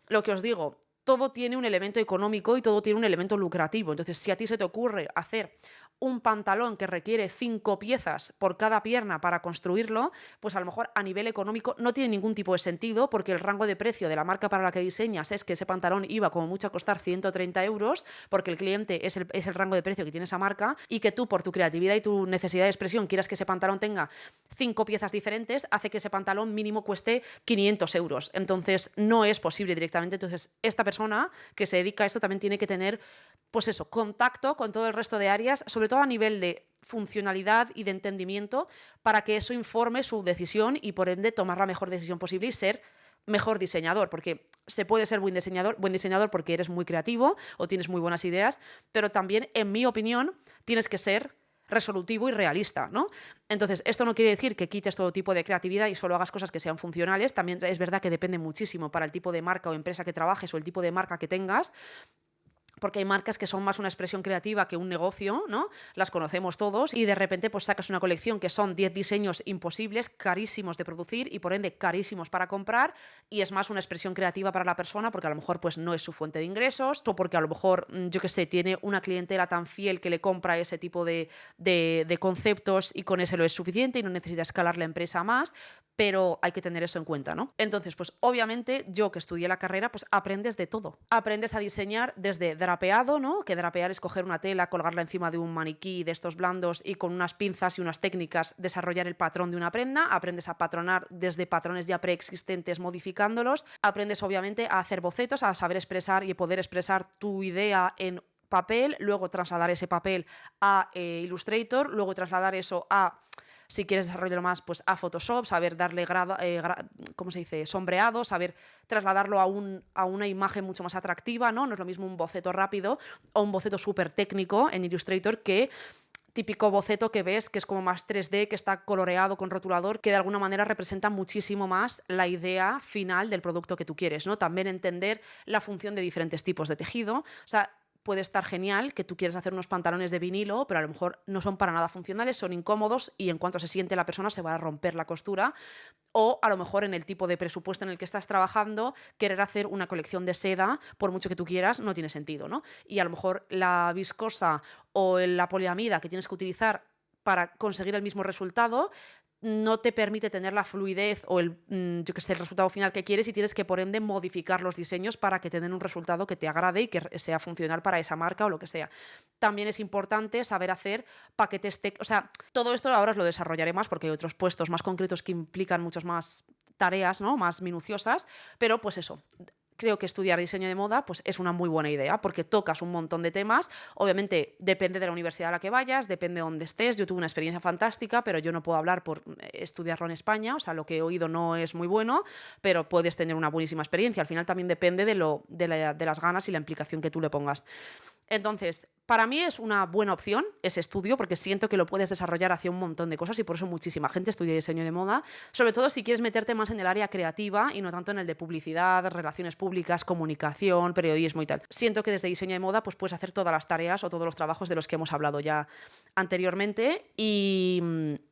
lo que os digo, todo tiene un elemento económico y todo tiene un elemento lucrativo. Entonces, si a ti se te ocurre hacer un pantalón que requiere 5 piezas por cada pierna para construirlo, pues a lo mejor a nivel económico no tiene ningún tipo de sentido porque el rango de precio de la marca para la que diseñas es que ese pantalón iba como mucho a costar 130 euros porque el cliente es el rango de precio que tiene esa marca y que tú por tu creatividad y tu necesidad de expresión quieras que ese pantalón tenga 5 piezas diferentes, hace que ese pantalón mínimo cueste 500 euros. Entonces no es posible directamente. Entonces esta persona que se dedica a esto también tiene que tener, pues eso, contacto con todo el resto de áreas, sobre todo a nivel de funcionalidad y de entendimiento, para que eso informe su decisión y por ende tomar la mejor decisión posible y ser mejor diseñador, porque se puede ser buen diseñador porque eres muy creativo o tienes muy buenas ideas, pero también, en mi opinión, tienes que ser resolutivo y realista, ¿no? Entonces, esto no quiere decir que quites todo tipo de creatividad y solo hagas cosas que sean funcionales. También es verdad que depende muchísimo para el tipo de marca o empresa que trabajes o el tipo de marca que tengas, porque hay marcas que son más una expresión creativa que un negocio, ¿no? Las conocemos todos y de repente pues sacas una colección que son 10 diseños imposibles, carísimos de producir y por ende carísimos para comprar, y es más una expresión creativa para la persona porque a lo mejor pues no es su fuente de ingresos o porque a lo mejor, yo qué sé, tiene una clientela tan fiel que le compra ese tipo de conceptos y con eso lo es suficiente y no necesita escalar la empresa más, pero hay que tener eso en cuenta, ¿no? Entonces, pues obviamente yo que estudié la carrera, pues aprendes de todo. Aprendes a diseñar desde drapeado, ¿no? Que drapear es coger una tela, colgarla encima de un maniquí de estos blandos y con unas pinzas y unas técnicas desarrollar el patrón de una prenda. Aprendes a patronar desde patrones ya preexistentes modificándolos. Aprendes obviamente a hacer bocetos, a saber expresar y poder expresar tu idea en papel, luego trasladar ese papel a Illustrator, luego trasladar eso a, si quieres desarrollarlo más, pues a Photoshop, saber darle ¿cómo se dice? Sombreado, saber trasladarlo a una imagen mucho más atractiva, ¿no? No es lo mismo un boceto rápido o un boceto súper técnico en Illustrator que típico boceto que ves que es como más 3D, que está coloreado con rotulador, que de alguna manera representa muchísimo más la idea final del producto que tú quieres, ¿no? También entender la función de diferentes tipos de tejido. O sea, puede estar genial que tú quieres hacer unos pantalones de vinilo, pero a lo mejor no son para nada funcionales, son incómodos y en cuanto se siente la persona se va a romper la costura. O a lo mejor en el tipo de presupuesto en el que estás trabajando, querer hacer una colección de seda, por mucho que tú quieras, no tiene sentido, ¿no? Y a lo mejor la viscosa o la poliamida que tienes que utilizar para conseguir el mismo resultado no te permite tener la fluidez o yo que sé, el resultado final que quieres, y tienes que, por ende, modificar los diseños para que te den un resultado que te agrade y que sea funcional para esa marca o lo que sea. También es importante saber hacer paquetes o sea, todo esto ahora os lo desarrollaré más porque hay otros puestos más concretos que implican muchas más tareas, ¿no? Más minuciosas, pero pues eso. Creo que estudiar diseño de moda pues es una muy buena idea porque tocas un montón de temas. Obviamente depende de la universidad a la que vayas, depende de dónde estés. Yo tuve una experiencia fantástica, pero yo no puedo hablar por estudiarlo en España. O sea, lo que he oído no es muy bueno, pero puedes tener una buenísima experiencia. Al final también depende de las ganas y la implicación que tú le pongas. Entonces, para mí es una buena opción ese estudio porque siento que lo puedes desarrollar hacia un montón de cosas y por eso muchísima gente estudia diseño de moda, sobre todo si quieres meterte más en el área creativa y no tanto en el de publicidad, relaciones públicas, comunicación, periodismo y tal. Siento que desde diseño de moda pues puedes hacer todas las tareas o todos los trabajos de los que hemos hablado ya anteriormente y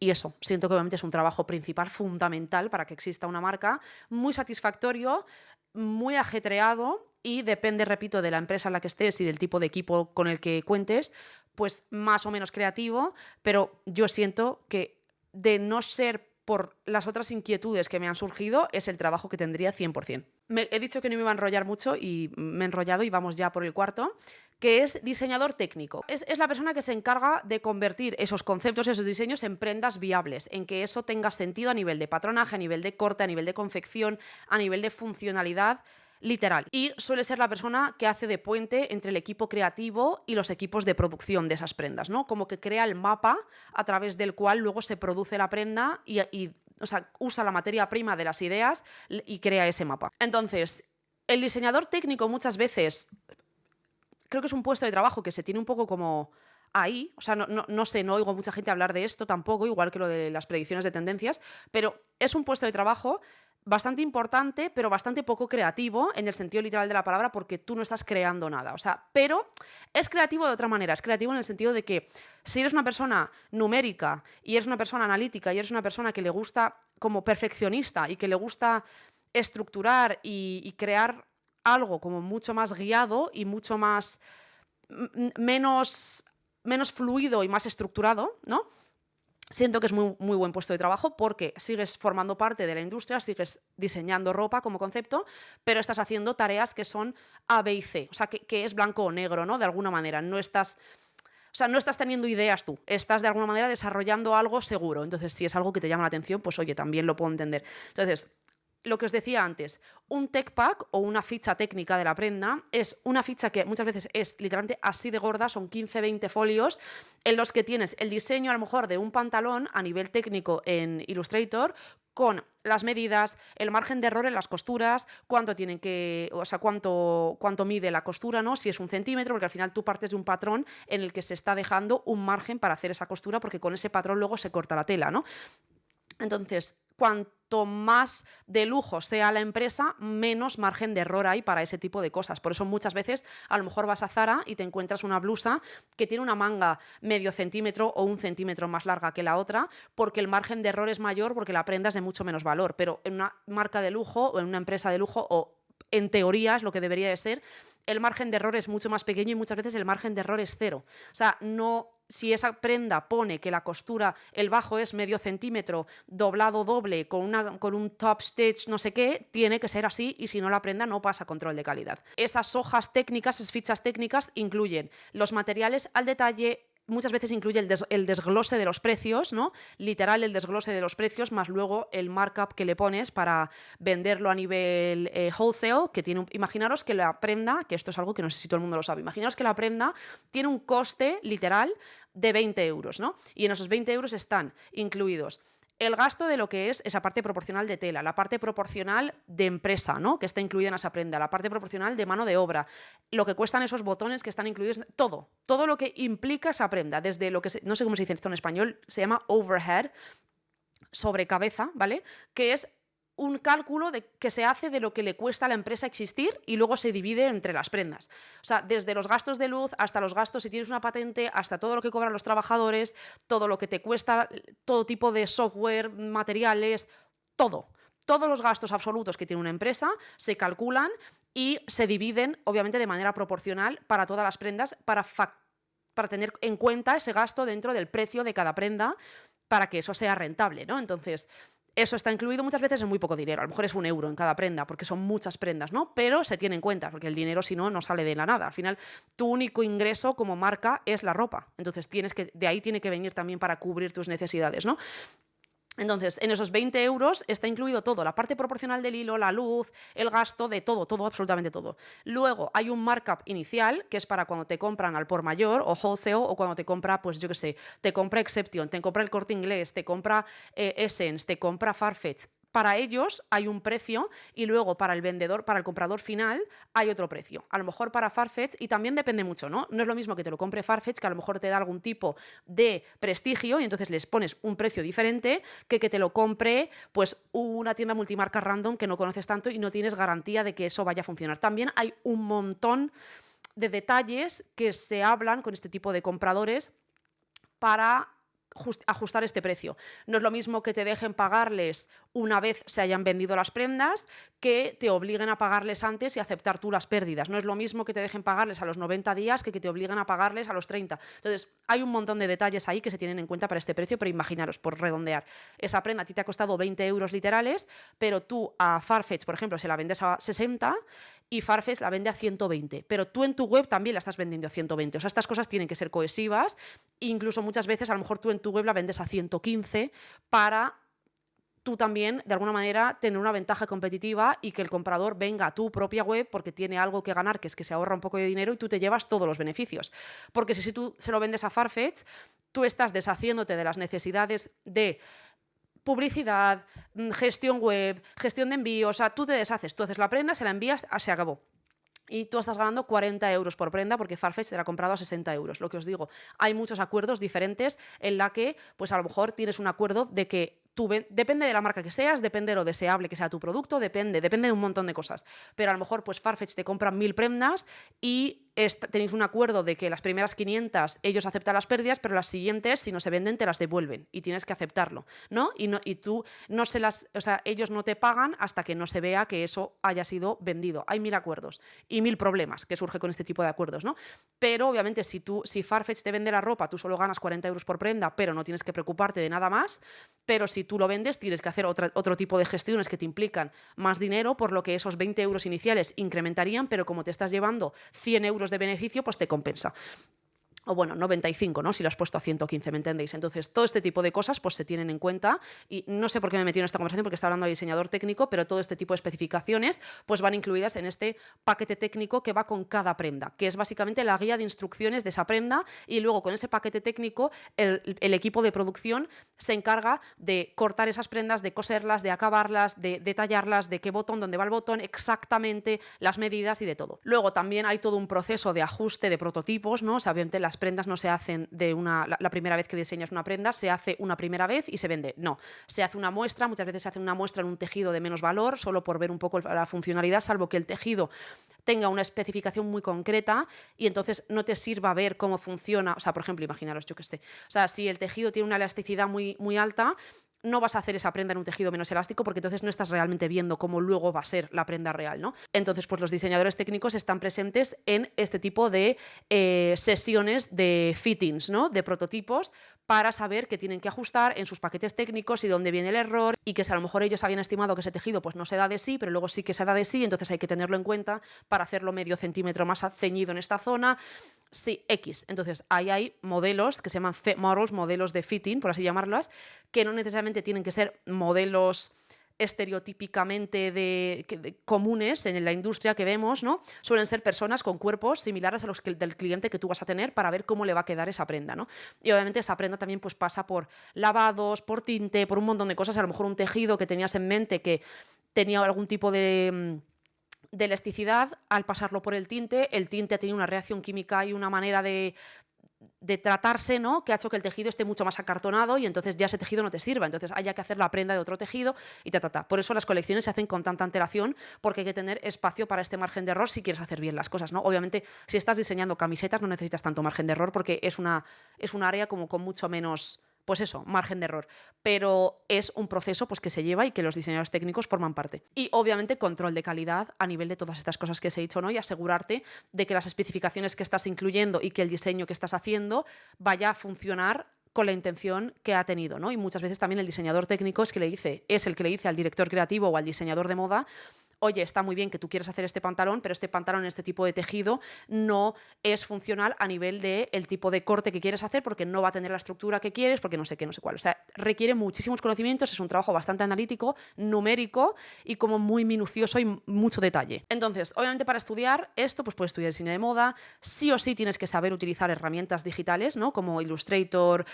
eso, siento que obviamente es un trabajo principal, fundamental para que exista una marca, muy satisfactorio, muy ajetreado. Y depende, repito, de la empresa en la que estés y del tipo de equipo con el que cuentes, pues más o menos creativo, pero yo siento que de no ser por las otras inquietudes que me han surgido, es el trabajo que tendría 100%. He dicho que no me iba a enrollar mucho y me he enrollado y vamos ya por el cuarto, que es diseñador técnico. Es la persona que se encarga de convertir esos conceptos, esos diseños en prendas viables, en que eso tenga sentido a nivel de patronaje, a nivel de corte, a nivel de confección, a nivel de funcionalidad, literal. Y suele ser la persona que hace de puente entre el equipo creativo y los equipos de producción de esas prendas, ¿no? Como que crea el mapa a través del cual luego se produce la prenda o sea, usa la materia prima de las ideas y crea ese mapa. Entonces, el diseñador técnico muchas veces creo que es un puesto de trabajo que se tiene un poco como ahí, o sea, no sé, no oigo mucha gente hablar de esto tampoco, igual que lo de las predicciones de tendencias, pero es un puesto de trabajo bastante importante, pero bastante poco creativo en el sentido literal de la palabra, porque tú no estás creando nada, o sea, pero es creativo de otra manera, es creativo en el sentido de que si eres una persona numérica y eres una persona analítica y eres una persona que le gusta como perfeccionista y que le gusta estructurar y crear algo como mucho más guiado y mucho más menos fluido y más estructurado, ¿no? Siento que es muy buen puesto de trabajo porque sigues formando parte de la industria, sigues diseñando ropa como concepto, pero estás haciendo tareas que son A, B y C, o sea, que es blanco o negro, ¿no? De alguna manera, no estás teniendo ideas tú, estás de alguna manera desarrollando algo seguro. Entonces, si es algo que te llama la atención, pues oye, también lo puedo entender. Entonces, lo que os decía antes, un tech pack o una ficha técnica de la prenda es una ficha que muchas veces es literalmente así de gorda, son 15-20 folios en los que tienes el diseño a lo mejor de un pantalón a nivel técnico en Illustrator con las medidas, el margen de error en las costuras, cuánto tienen que, o sea, cuánto mide la costura, ¿no? Si es 1 centímetro, porque al final tú partes de un patrón en el que se está dejando un margen para hacer esa costura, porque con ese patrón luego se corta la tela, ¿no? Entonces, cuanto más de lujo sea la empresa, menos margen de error hay para ese tipo de cosas. Por eso muchas veces a lo mejor vas a Zara y te encuentras una blusa que tiene una manga medio centímetro o 1 centímetro más larga que la otra, porque el margen de error es mayor, porque la prenda es de mucho menos valor. Pero en una marca de lujo o en una empresa de lujo, o en teoría es lo que debería de ser, el margen de error es mucho más pequeño y muchas veces el margen de error es cero. O sea, no, si esa prenda pone que la costura, el bajo es medio centímetro, doblado doble, con un top stitch, no sé qué, tiene que ser así, y si no, la prenda no pasa control de calidad. Esas hojas técnicas, esas fichas técnicas, incluyen los materiales al detalle. Muchas veces incluye el desglose de los precios, ¿no? Literal, el desglose de los precios, más luego el markup que le pones para venderlo a nivel wholesale, que tiene imaginaros que la prenda, que esto es algo que no sé si todo el mundo lo sabe, imaginaros que la prenda tiene un coste literal de 20 euros, ¿no? Y en esos 20 euros están incluidos el gasto de lo que es esa parte proporcional de tela, la parte proporcional de empresa, ¿no? Que está incluida en esa prenda, la parte proporcional de mano de obra, lo que cuestan esos botones que están incluidos, todo lo que implica esa prenda, desde lo que, no sé cómo se dice esto en español, se llama overhead, sobre cabeza, ¿vale? Que es un cálculo que se hace de lo que le cuesta a la empresa existir y luego se divide entre las prendas. O sea, desde los gastos de luz hasta los gastos si tienes una patente, hasta todo lo que cobran los trabajadores, todo lo que te cuesta, todo tipo de software, materiales, todo. Todos los gastos absolutos que tiene una empresa se calculan y se dividen, obviamente, de manera proporcional para todas las prendas, para tener en cuenta ese gasto dentro del precio de cada prenda, para que eso sea rentable, ¿no? Entonces, eso está incluido muchas veces en muy poco dinero. A lo mejor es 1 euro en cada prenda, porque son muchas prendas, ¿no? Pero se tiene en cuenta, porque el dinero, si no, no sale de la nada. Al final, tu único ingreso como marca es la ropa. Entonces, de ahí tiene que venir también para cubrir tus necesidades, ¿no? Entonces, en esos 20 euros está incluido todo, la parte proporcional del hilo, la luz, el gasto, de todo, absolutamente todo. Luego hay un markup inicial, que es para cuando te compran al por mayor o wholesale, o cuando te compra, pues yo qué sé, te compra Exception, te compra el Corte Inglés, te compra Essence, te compra Farfetch. Para ellos hay un precio y luego para el vendedor, para el comprador final, hay otro precio. A lo mejor para Farfetch, y también depende mucho, ¿no? No es lo mismo que te lo compre Farfetch, que a lo mejor te da algún tipo de prestigio y entonces les pones un precio diferente, que te lo compre pues una tienda multimarca random que no conoces tanto y no tienes garantía de que eso vaya a funcionar. También hay un montón de detalles que se hablan con este tipo de compradores para ajustar este precio. No es lo mismo que te dejen pagarles una vez se hayan vendido las prendas que te obliguen a pagarles antes y aceptar tú las pérdidas. No es lo mismo que te dejen pagarles a los 90 días que te obliguen a pagarles a los 30. Entonces, hay un montón de detalles ahí que se tienen en cuenta para este precio, pero imaginaros, por redondear, esa prenda a ti te ha costado 20 euros literales, pero tú a Farfetch, por ejemplo, se la vendes a 60 y Farfetch la vende a 120, pero tú en tu web también la estás vendiendo a 120. O sea, estas cosas tienen que ser cohesivas. Incluso muchas veces, a lo mejor tú en tu web la vendes a 115 para tú también, de alguna manera, tener una ventaja competitiva y que el comprador venga a tu propia web porque tiene algo que ganar, que es que se ahorra un poco de dinero y tú te llevas todos los beneficios. Porque si tú se lo vendes a Farfetch, tú estás deshaciéndote de las necesidades de publicidad, gestión web, gestión de envío, o sea, tú te deshaces, tú haces la prenda, se la envías, se acabó. Y tú estás ganando 40 euros por prenda porque Farfetch te la ha comprado a 60 euros. Lo que os digo, hay muchos acuerdos diferentes en la que, pues a lo mejor tienes un acuerdo de que depende de la marca que seas, depende de lo deseable que sea tu producto, depende de un montón de cosas. Pero a lo mejor, pues Farfetch te compra 1000 prendas y tenéis un acuerdo de que las primeras 500 ellos aceptan las pérdidas, pero las siguientes, si no se venden, te las devuelven y tienes que aceptarlo, ¿no? Y tú no se las, o sea, ellos no te pagan hasta que no se vea que eso haya sido vendido. Hay 1000 acuerdos y 1000 problemas que surge con este tipo de acuerdos, ¿no? Pero obviamente si Farfetch te vende la ropa, tú solo ganas 40 euros por prenda, pero no tienes que preocuparte de nada más. Pero si tú lo vendes, tienes que hacer otro tipo de gestiones que te implican más dinero, por lo que esos 20 euros iniciales incrementarían, pero como te estás llevando 100 euros de beneficio, pues te compensa. O bueno, 95, ¿no? Si lo has puesto a 115, ¿me entendéis? Entonces, todo este tipo de cosas pues se tienen en cuenta y no sé por qué me he metido en esta conversación porque está hablando de diseñador técnico, pero todo este tipo de especificaciones pues van incluidas en este paquete técnico que va con cada prenda, que es básicamente la guía de instrucciones de esa prenda y luego con ese paquete técnico el equipo de producción se encarga de cortar esas prendas, de coserlas, de acabarlas, de detallarlas, de qué botón, dónde va el botón, exactamente las medidas y de todo. Luego también hay todo un proceso de ajuste de prototipos, ¿no? O sea, obviamente las prendas no se hacen la primera vez que diseñas una prenda, se hace una primera vez y se vende. No, se hace una muestra, muchas veces se hace una muestra en un tejido de menos valor, solo por ver un poco la funcionalidad, salvo que el tejido tenga una especificación muy concreta y entonces no te sirva ver cómo funciona. O sea, por ejemplo, imaginaros, yo qué sé, o sea, si el tejido tiene una elasticidad muy, muy alta, no vas a hacer esa prenda en un tejido menos elástico porque entonces no estás realmente viendo cómo luego va a ser la prenda real, ¿no? Entonces, pues los diseñadores técnicos están presentes en este tipo de sesiones de fittings, ¿no? De prototipos para saber qué tienen que ajustar en sus paquetes técnicos y dónde viene el error y que si a lo mejor ellos habían estimado que ese tejido pues no se da de sí, pero luego sí que se da de sí, entonces hay que tenerlo en cuenta para hacerlo medio centímetro más ceñido en esta zona. Sí, X. Entonces, ahí hay modelos que se llaman models, modelos de fitting, por así llamarlas, que no necesariamente tienen que ser modelos estereotípicamente comunes en la industria que vemos, ¿no? Suelen ser personas con cuerpos similares a los del cliente que tú vas a tener para ver cómo le va a quedar esa prenda, ¿no? Y obviamente esa prenda también pues pasa por lavados, por tinte, por un montón de cosas, a lo mejor un tejido que tenías en mente que tenía algún tipo de elasticidad, al pasarlo por el tinte ha tenido una reacción química y una manera de tratarse, ¿no? Que ha hecho que el tejido esté mucho más acartonado y entonces ya ese tejido no te sirva. Entonces haya que hacer la prenda de otro tejido y Por eso las colecciones se hacen con tanta antelación porque hay que tener espacio para este margen de error si quieres hacer bien las cosas, ¿no? Obviamente, si estás diseñando camisetas no necesitas tanto margen de error porque es un área como con mucho menos, pues eso, margen de error. Pero es un proceso pues, que se lleva y que los diseñadores técnicos forman parte. Y obviamente control de calidad a nivel de todas estas cosas que os he dicho, ¿no? Y asegurarte de que las especificaciones que estás incluyendo y que el diseño que estás haciendo vaya a funcionar con la intención que ha tenido, ¿no? Y muchas veces también el diseñador técnico es el que le dice al director creativo o al diseñador de moda: oye, está muy bien que tú quieras hacer este pantalón, pero este pantalón en este tipo de tejido no es funcional a nivel del tipo de corte que quieres hacer porque no va a tener la estructura que quieres, porque no sé qué, no sé cuál. O sea, requiere muchísimos conocimientos, es un trabajo bastante analítico, numérico y como muy minucioso y mucho detalle. Entonces, obviamente para estudiar esto, pues puedes estudiar diseño de moda, sí o sí tienes que saber utilizar herramientas digitales, ¿no? Como Illustrator,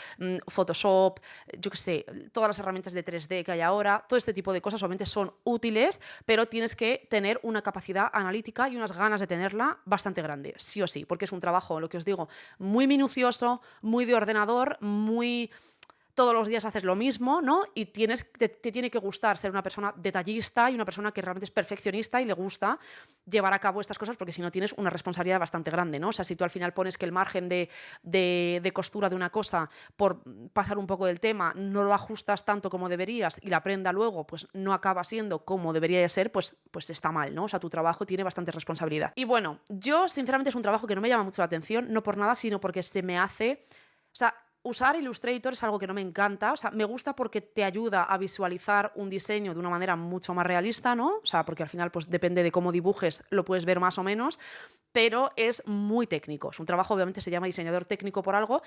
Photoshop, yo qué sé, todas las herramientas de 3D que hay ahora, todo este tipo de cosas obviamente son útiles, pero tienes que tener una capacidad analítica y unas ganas de tenerla bastante grande, sí o sí, porque es un trabajo, lo que os digo, muy minucioso, muy de ordenador, muy todos los días haces lo mismo, ¿no? Y te tiene que gustar ser una persona detallista y una persona que realmente es perfeccionista y le gusta llevar a cabo estas cosas, porque si no tienes una responsabilidad bastante grande, ¿no? O sea, si tú al final pones que el margen de costura de una cosa, por pasar un poco del tema, no lo ajustas tanto como deberías y la prenda luego pues no acaba siendo como debería de ser, pues está mal, ¿no? O sea, tu trabajo tiene bastante responsabilidad. Y bueno, yo sinceramente es un trabajo que no me llama mucho la atención, no por nada, sino porque se me hace... O sea, usar Illustrator es algo que no me encanta, o sea, me gusta porque te ayuda a visualizar un diseño de una manera mucho más realista, ¿no? O sea, porque al final, pues depende de cómo dibujes, lo puedes ver más o menos, pero es muy técnico. Es un trabajo, obviamente se llama diseñador técnico por algo,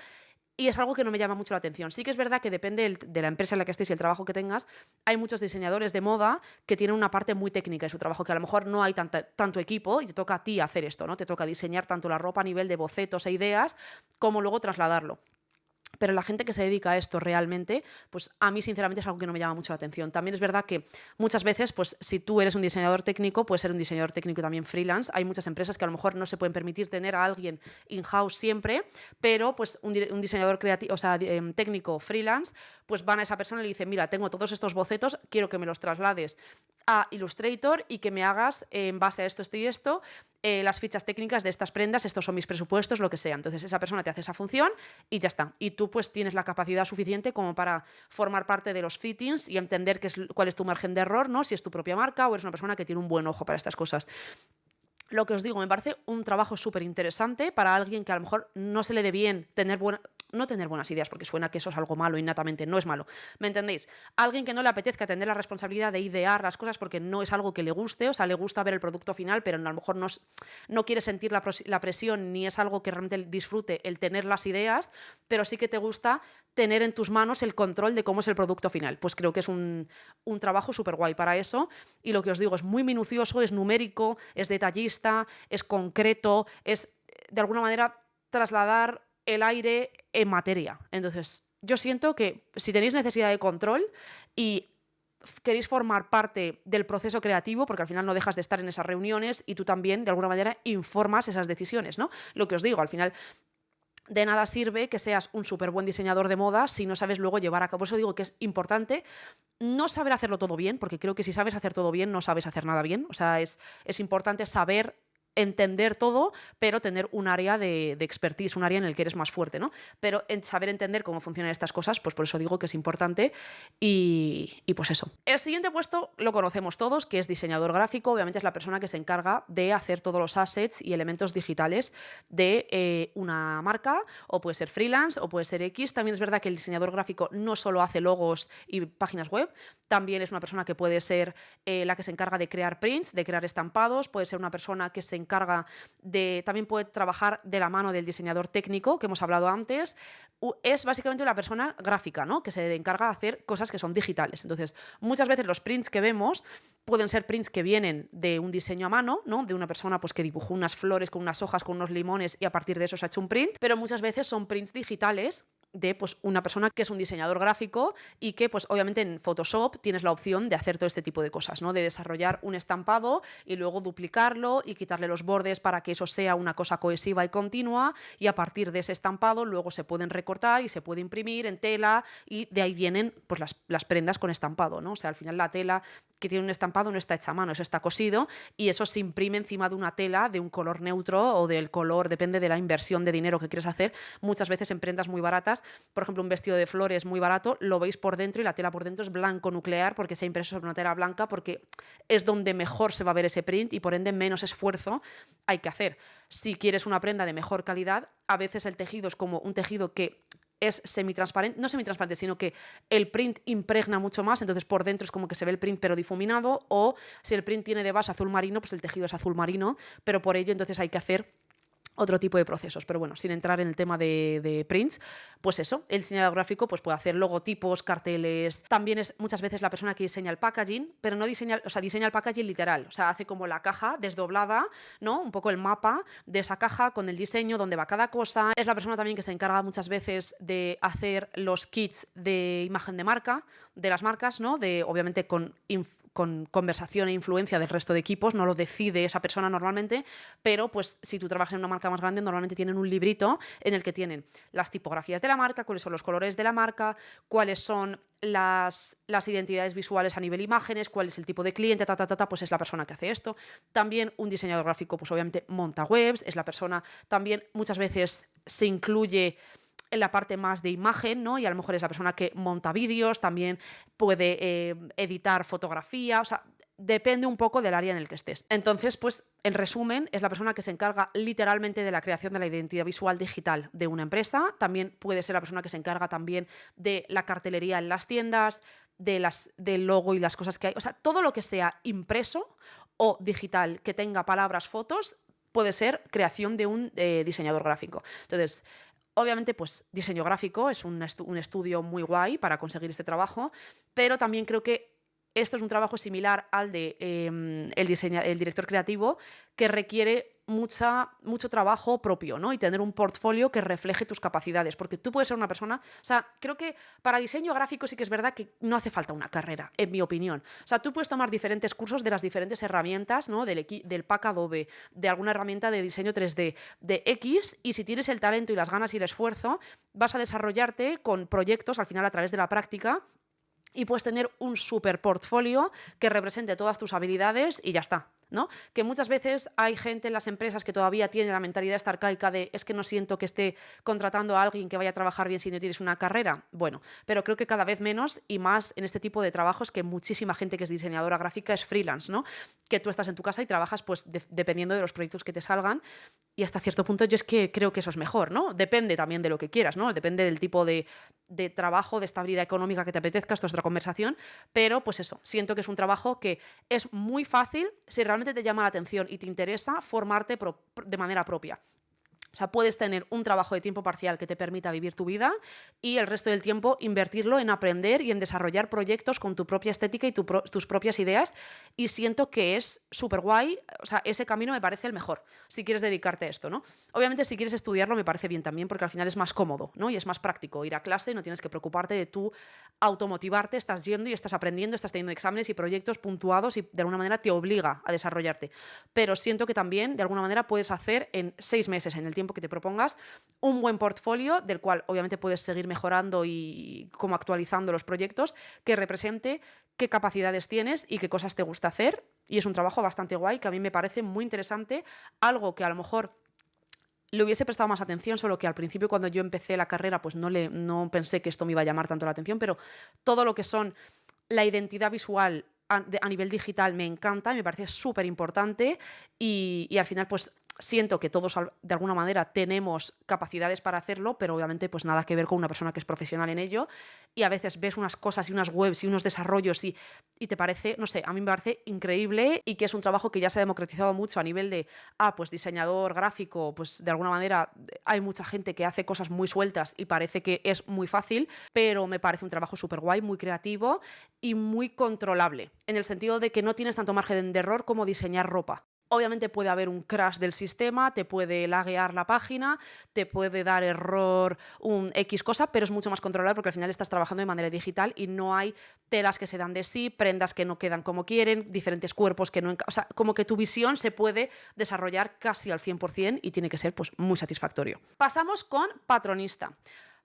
y es algo que no me llama mucho la atención. Sí que es verdad que depende de la empresa en la que estés y el trabajo que tengas. Hay muchos diseñadores de moda que tienen una parte muy técnica en su trabajo, que a lo mejor no hay tanto equipo y te toca a ti hacer esto, ¿no? Te toca diseñar tanto la ropa a nivel de bocetos e ideas, como luego trasladarlo. Pero la gente que se dedica a esto realmente, pues a mí sinceramente es algo que no me llama mucho la atención. También es verdad que muchas veces, pues si tú eres un diseñador técnico, puedes ser un diseñador técnico también freelance. Hay muchas empresas que a lo mejor no se pueden permitir tener a alguien in-house siempre, pero pues un diseñador creativo, o sea, técnico freelance, pues van a esa persona y le dicen, mira, tengo todos estos bocetos, quiero que me los traslades a Illustrator y que me hagas, en base a esto y esto, las fichas técnicas de estas prendas, estos son mis presupuestos, lo que sea. Entonces esa persona te hace esa función y ya está. Y tú pues tienes la capacidad suficiente como para formar parte de los fittings y entender cuál es tu margen de error, ¿no? Si es tu propia marca o eres una persona que tiene un buen ojo para estas cosas. Lo que os digo, me parece un trabajo súper interesante para alguien que a lo mejor no se le dé bien no tener buenas ideas, porque suena que eso es algo malo innatamente, no es malo, ¿me entendéis? Alguien que no le apetezca tener la responsabilidad de idear las cosas porque no es algo que le guste, o sea, le gusta ver el producto final, pero a lo mejor no quiere sentir la presión ni es algo que realmente disfrute el tener las ideas, pero sí que te gusta tener en tus manos el control de cómo es el producto final. Pues creo que es un trabajo súper guay para eso, y lo que os digo, es muy minucioso, es numérico, es detallista, es concreto, es de alguna manera trasladar el aire en materia. Entonces, yo siento que si tenéis necesidad de control y queréis formar parte del proceso creativo, porque al final no dejas de estar en esas reuniones y tú también, de alguna manera, informas esas decisiones, ¿no? Lo que os digo, al final de nada sirve que seas un súper buen diseñador de moda si no sabes luego llevar a cabo. Por eso digo que es importante no saber hacerlo todo bien, porque creo que si sabes hacer todo bien, no sabes hacer nada bien. O sea, es importante saber entender todo, pero tener un área de expertise, un área en el que eres más fuerte, ¿no? Pero en saber entender cómo funcionan estas cosas, pues por eso digo que es importante y pues eso. El siguiente puesto lo conocemos todos, que es diseñador gráfico. Obviamente es la persona que se encarga de hacer todos los assets y elementos digitales de una marca, o puede ser freelance, o puede ser X. También es verdad que el diseñador gráfico no solo hace logos y páginas web, también es una persona que puede ser la que se encarga de crear prints, de crear estampados, puede ser una persona que se encarga también puede trabajar de la mano del diseñador técnico, que hemos hablado antes. Es básicamente una persona gráfica, ¿no? Que se encarga de hacer cosas que son digitales. Entonces, muchas veces los prints que vemos pueden ser prints que vienen de un diseño a mano, ¿no? De una persona pues, que dibujó unas flores con unas hojas, con unos limones y a partir de eso se ha hecho un print, pero muchas veces son prints digitales de pues, una persona que es un diseñador gráfico y que pues obviamente en Photoshop tienes la opción de hacer todo este tipo de cosas, ¿no? De desarrollar un estampado y luego duplicarlo y quitarle los bordes para que eso sea una cosa cohesiva y continua, y a partir de ese estampado luego se pueden recortar y se puede imprimir en tela, y de ahí vienen pues, las prendas con estampado, ¿no? O sea, al final la tela que tiene un estampado no está hecha a mano, eso está cosido y eso se imprime encima de una tela de un color neutro o del color, depende de la inversión de dinero que quieres hacer. Muchas veces en prendas muy baratas, por ejemplo, un vestido de flores muy barato, lo veis por dentro y la tela por dentro es blanco nuclear porque se ha impreso sobre una tela blanca, porque es donde mejor se va a ver ese print y por ende menos esfuerzo hay que hacer. Si quieres una prenda de mejor calidad, a veces el tejido es como un tejido que es semitransparente, no semitransparente, sino que el print impregna mucho más, entonces por dentro es como que se ve el print pero difuminado, o si el print tiene de base azul marino, pues el tejido es azul marino, pero por ello entonces hay que hacer otro tipo de procesos. Pero bueno, sin entrar en el tema de prints, pues eso, el diseñador gráfico pues puede hacer logotipos, carteles, también es muchas veces la persona que diseña el packaging, pero no diseña, o sea, diseña el packaging literal, o sea, hace como la caja desdoblada, ¿no? Un poco el mapa de esa caja con el diseño, donde va cada cosa. Es la persona también que se encarga muchas veces de hacer los kits de imagen de marca, de las marcas, ¿no? De, obviamente con con conversación e influencia del resto de equipos, no lo decide esa persona normalmente, pero pues si tú trabajas en una marca más grande, normalmente tienen un librito en el que tienen las tipografías de la marca, cuáles son los colores de la marca, cuáles son las identidades visuales a nivel imágenes, cuál es el tipo de cliente, pues es la persona que hace esto. También un diseñador gráfico, pues obviamente monta webs, es la persona, también muchas veces se incluye en la parte más de imagen, ¿no? Y a lo mejor es la persona que monta vídeos, también puede editar fotografía, o sea, depende un poco del área en el que estés. Entonces, pues, en resumen, es la persona que se encarga literalmente de la creación de la identidad visual digital de una empresa. También puede ser la persona que se encarga también de la cartelería en las tiendas, del logo y las cosas que hay. O sea, todo lo que sea impreso o digital, que tenga palabras, fotos, puede ser creación de un diseñador gráfico. Entonces, obviamente, pues diseño gráfico es un estudio muy guay para conseguir este trabajo, pero también creo que esto es un trabajo similar al de el director creativo, que requiere mucho trabajo propio, ¿no? Y tener un portfolio que refleje tus capacidades, porque tú puedes ser una persona, o sea, creo que para diseño gráfico sí que es verdad que no hace falta una carrera, en mi opinión. O sea, tú puedes tomar diferentes cursos de las diferentes herramientas, ¿no? Del pack Adobe, de alguna herramienta de diseño 3D, de X, y si tienes el talento y las ganas y el esfuerzo, vas a desarrollarte con proyectos, al final a través de la práctica, y puedes tener un super portfolio que represente todas tus habilidades y ya está, ¿no? Que muchas veces hay gente en las empresas que todavía tiene la mentalidad esta arcaica de es que no siento que esté contratando a alguien que vaya a trabajar bien si no tienes una carrera. Bueno, pero creo que cada vez menos y más en este tipo de trabajos, que muchísima gente que es diseñadora gráfica es freelance, ¿no? Que tú estás en tu casa y trabajas pues dependiendo de los proyectos que te salgan, y hasta cierto punto yo es que creo que eso es mejor, ¿no? Depende también de lo que quieras, ¿no? Depende del tipo de trabajo, de estabilidad económica que te apetezca, esto es otra conversación, pero pues eso, siento que es un trabajo que es muy fácil, si realmente te llama la atención y te interesa, formarte de manera propia. O sea, puedes tener un trabajo de tiempo parcial que te permita vivir tu vida y el resto del tiempo invertirlo en aprender y en desarrollar proyectos con tu propia estética y tus propias ideas, y siento que es súper guay. O sea, ese camino me parece el mejor si quieres dedicarte a esto, ¿no? Obviamente, si quieres estudiarlo me parece bien también, porque al final es más cómodo, ¿no? Y es más práctico ir a clase, no tienes que preocuparte de tú automotivarte, estás yendo y estás aprendiendo, estás teniendo exámenes y proyectos puntuados y de alguna manera te obliga a desarrollarte. Pero siento que también de alguna manera puedes hacer en 6 meses, en el tiempo que te propongas, un buen portfolio del cual obviamente puedes seguir mejorando y como actualizando los proyectos, que represente qué capacidades tienes y qué cosas te gusta hacer. Y es un trabajo bastante guay que a mí me parece muy interesante, algo que a lo mejor le hubiese prestado más atención, solo que al principio cuando yo empecé la carrera pues no pensé que esto me iba a llamar tanto la atención, pero todo lo que son la identidad visual a nivel digital me encanta, me parece súper importante, y al final pues siento que todos de alguna manera tenemos capacidades para hacerlo, pero obviamente pues nada que ver con una persona que es profesional en ello, y a veces ves unas cosas y unas webs y unos desarrollos y te parece, no sé, a mí me parece increíble, y que es un trabajo que ya se ha democratizado mucho a nivel de, pues diseñador gráfico, pues de alguna manera hay mucha gente que hace cosas muy sueltas y parece que es muy fácil, pero me parece un trabajo súper guay, muy creativo y muy controlable, en el sentido de que no tienes tanto margen de error como diseñar ropa. Obviamente puede haber un crash del sistema, te puede laguear la página, te puede dar error un X cosa, pero es mucho más controlable porque al final estás trabajando de manera digital y no hay telas que se dan de sí, prendas que no quedan como quieren, diferentes cuerpos que no... O sea, como que tu visión se puede desarrollar casi al 100% y tiene que ser pues muy satisfactorio. Pasamos con patronista.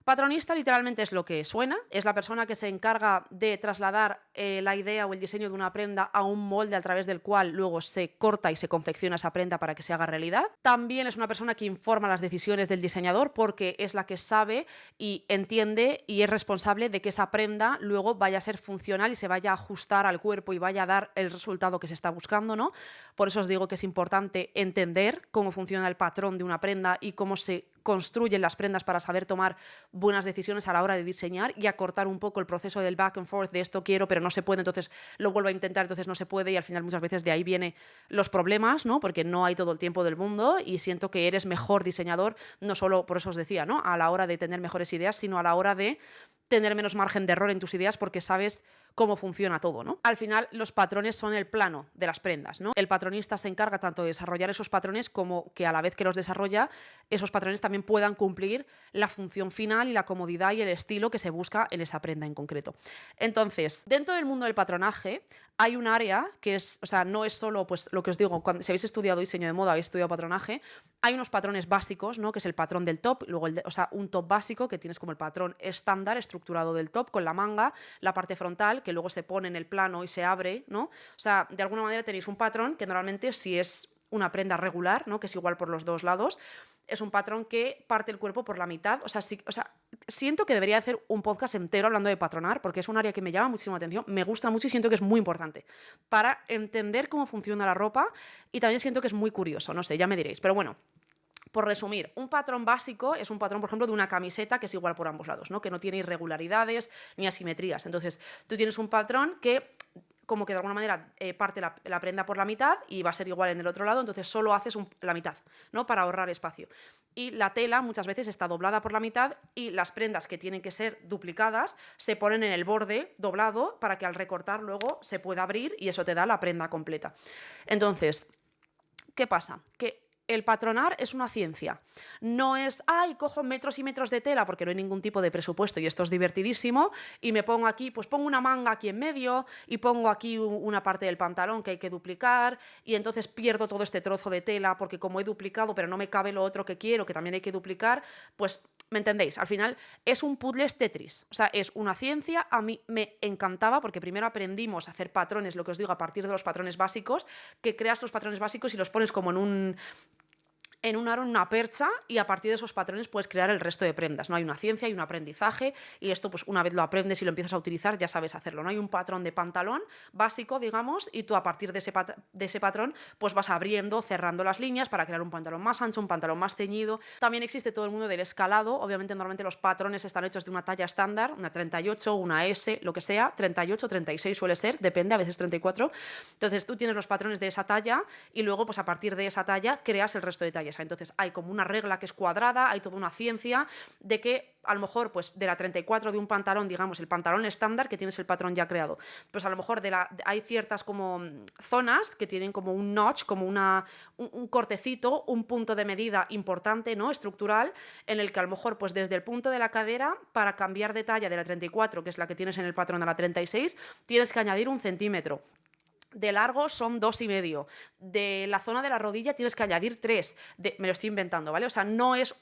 Patronista literalmente es lo que suena, es la persona que se encarga de trasladar la idea o el diseño de una prenda a un molde a través del cual luego se corta y se confecciona esa prenda para que se haga realidad. También es una persona que informa las decisiones del diseñador, porque es la que sabe y entiende y es responsable de que esa prenda luego vaya a ser funcional y se vaya a ajustar al cuerpo y vaya a dar el resultado que se está buscando, ¿no? Por eso os digo que es importante entender cómo funciona el patrón de una prenda y cómo se construyen las prendas para saber tomar buenas decisiones a la hora de diseñar y acortar un poco el proceso del back and forth de esto quiero pero no se puede, entonces lo vuelvo a intentar, entonces no se puede, y al final muchas veces de ahí vienen los problemas, ¿no? Porque no hay todo el tiempo del mundo, y siento que eres mejor diseñador, no solo por eso os decía, ¿no? A la hora de tener mejores ideas, sino a la hora de tener menos margen de error en tus ideas, porque sabes cómo funciona todo, ¿no? Al final, los patrones son el plano de las prendas, ¿no? El patronista se encarga tanto de desarrollar esos patrones como que a la vez que los desarrolla, esos patrones también puedan cumplir la función final y la comodidad y el estilo que se busca en esa prenda en concreto. Entonces, dentro del mundo del patronaje hay un área que es, o sea, no es solo pues lo que os digo, si habéis estudiado diseño de moda, habéis estudiado patronaje, hay unos patrones básicos, ¿no? Que es el patrón del top, luego o sea, un top básico que tienes como el patrón estándar estructurado del top con la manga, la parte frontal que luego se pone en el plano y se abre, ¿no? O sea, de alguna manera tenéis un patrón que normalmente si es una prenda regular, ¿no? Que es igual por los dos lados, es un patrón que parte el cuerpo por la mitad. O sea, siento que debería hacer un podcast entero hablando de patronar, porque es un área que me llama muchísimo la atención, me gusta mucho y siento que es muy importante para entender cómo funciona la ropa y también siento que es muy curioso, no sé, ya me diréis. Pero bueno, por resumir, un patrón básico es un patrón, por ejemplo, de una camiseta que es igual por ambos lados, ¿no? Que no tiene irregularidades ni asimetrías. Entonces, tú tienes un patrón que como que de alguna manera parte la prenda por la mitad y va a ser igual en el otro lado, entonces solo haces la mitad, ¿no? Para ahorrar espacio. Y la tela muchas veces está doblada por la mitad y las prendas que tienen que ser duplicadas se ponen en el borde doblado para que al recortar luego se pueda abrir y eso te da la prenda completa. Entonces, ¿qué pasa? Que el patronar es una ciencia. No es, ay, cojo metros y metros de tela porque no hay ningún tipo de presupuesto y esto es divertidísimo y me pongo aquí, pues pongo una manga aquí en medio y pongo aquí una parte del pantalón que hay que duplicar y entonces pierdo todo este trozo de tela porque como he duplicado pero no me cabe lo otro que quiero, que también hay que duplicar, pues, ¿me entendéis? Al final es un puzzle Tetris, o sea, es una ciencia, a mí me encantaba porque primero aprendimos a hacer patrones, lo que os digo, a partir de los patrones básicos, que creas los patrones básicos y los pones como en un aro, en una percha, y a partir de esos patrones puedes crear el resto de prendas, ¿no? Hay una ciencia, hay un aprendizaje, y esto, pues una vez lo aprendes y lo empiezas a utilizar, ya sabes hacerlo, ¿no? Hay un patrón de pantalón básico, digamos, y tú a partir de ese patrón, pues vas abriendo, cerrando las líneas para crear un pantalón más ancho, un pantalón más ceñido. También existe todo el mundo del escalado, obviamente normalmente los patrones están hechos de una talla estándar, una 38, una S, lo que sea, 38, 36 suele ser, depende, a veces 34. Entonces tú tienes los patrones de esa talla y luego, pues a partir de esa talla, creas el resto de tallas. Entonces hay como una regla que es cuadrada, hay toda una ciencia de que a lo mejor pues de la 34 de un pantalón, digamos el pantalón estándar que tienes el patrón ya creado, pues a lo mejor hay ciertas como zonas que tienen como un notch, como un cortecito, un punto de medida importante, ¿no? Estructural, en el que a lo mejor pues desde el punto de la cadera para cambiar de talla de la 34, que es la que tienes en el patrón, a la 36, tienes que añadir 1 centímetro. De largo son 2,5. De la zona de la rodilla tienes que añadir 3. Me lo estoy inventando, ¿vale? O sea, no es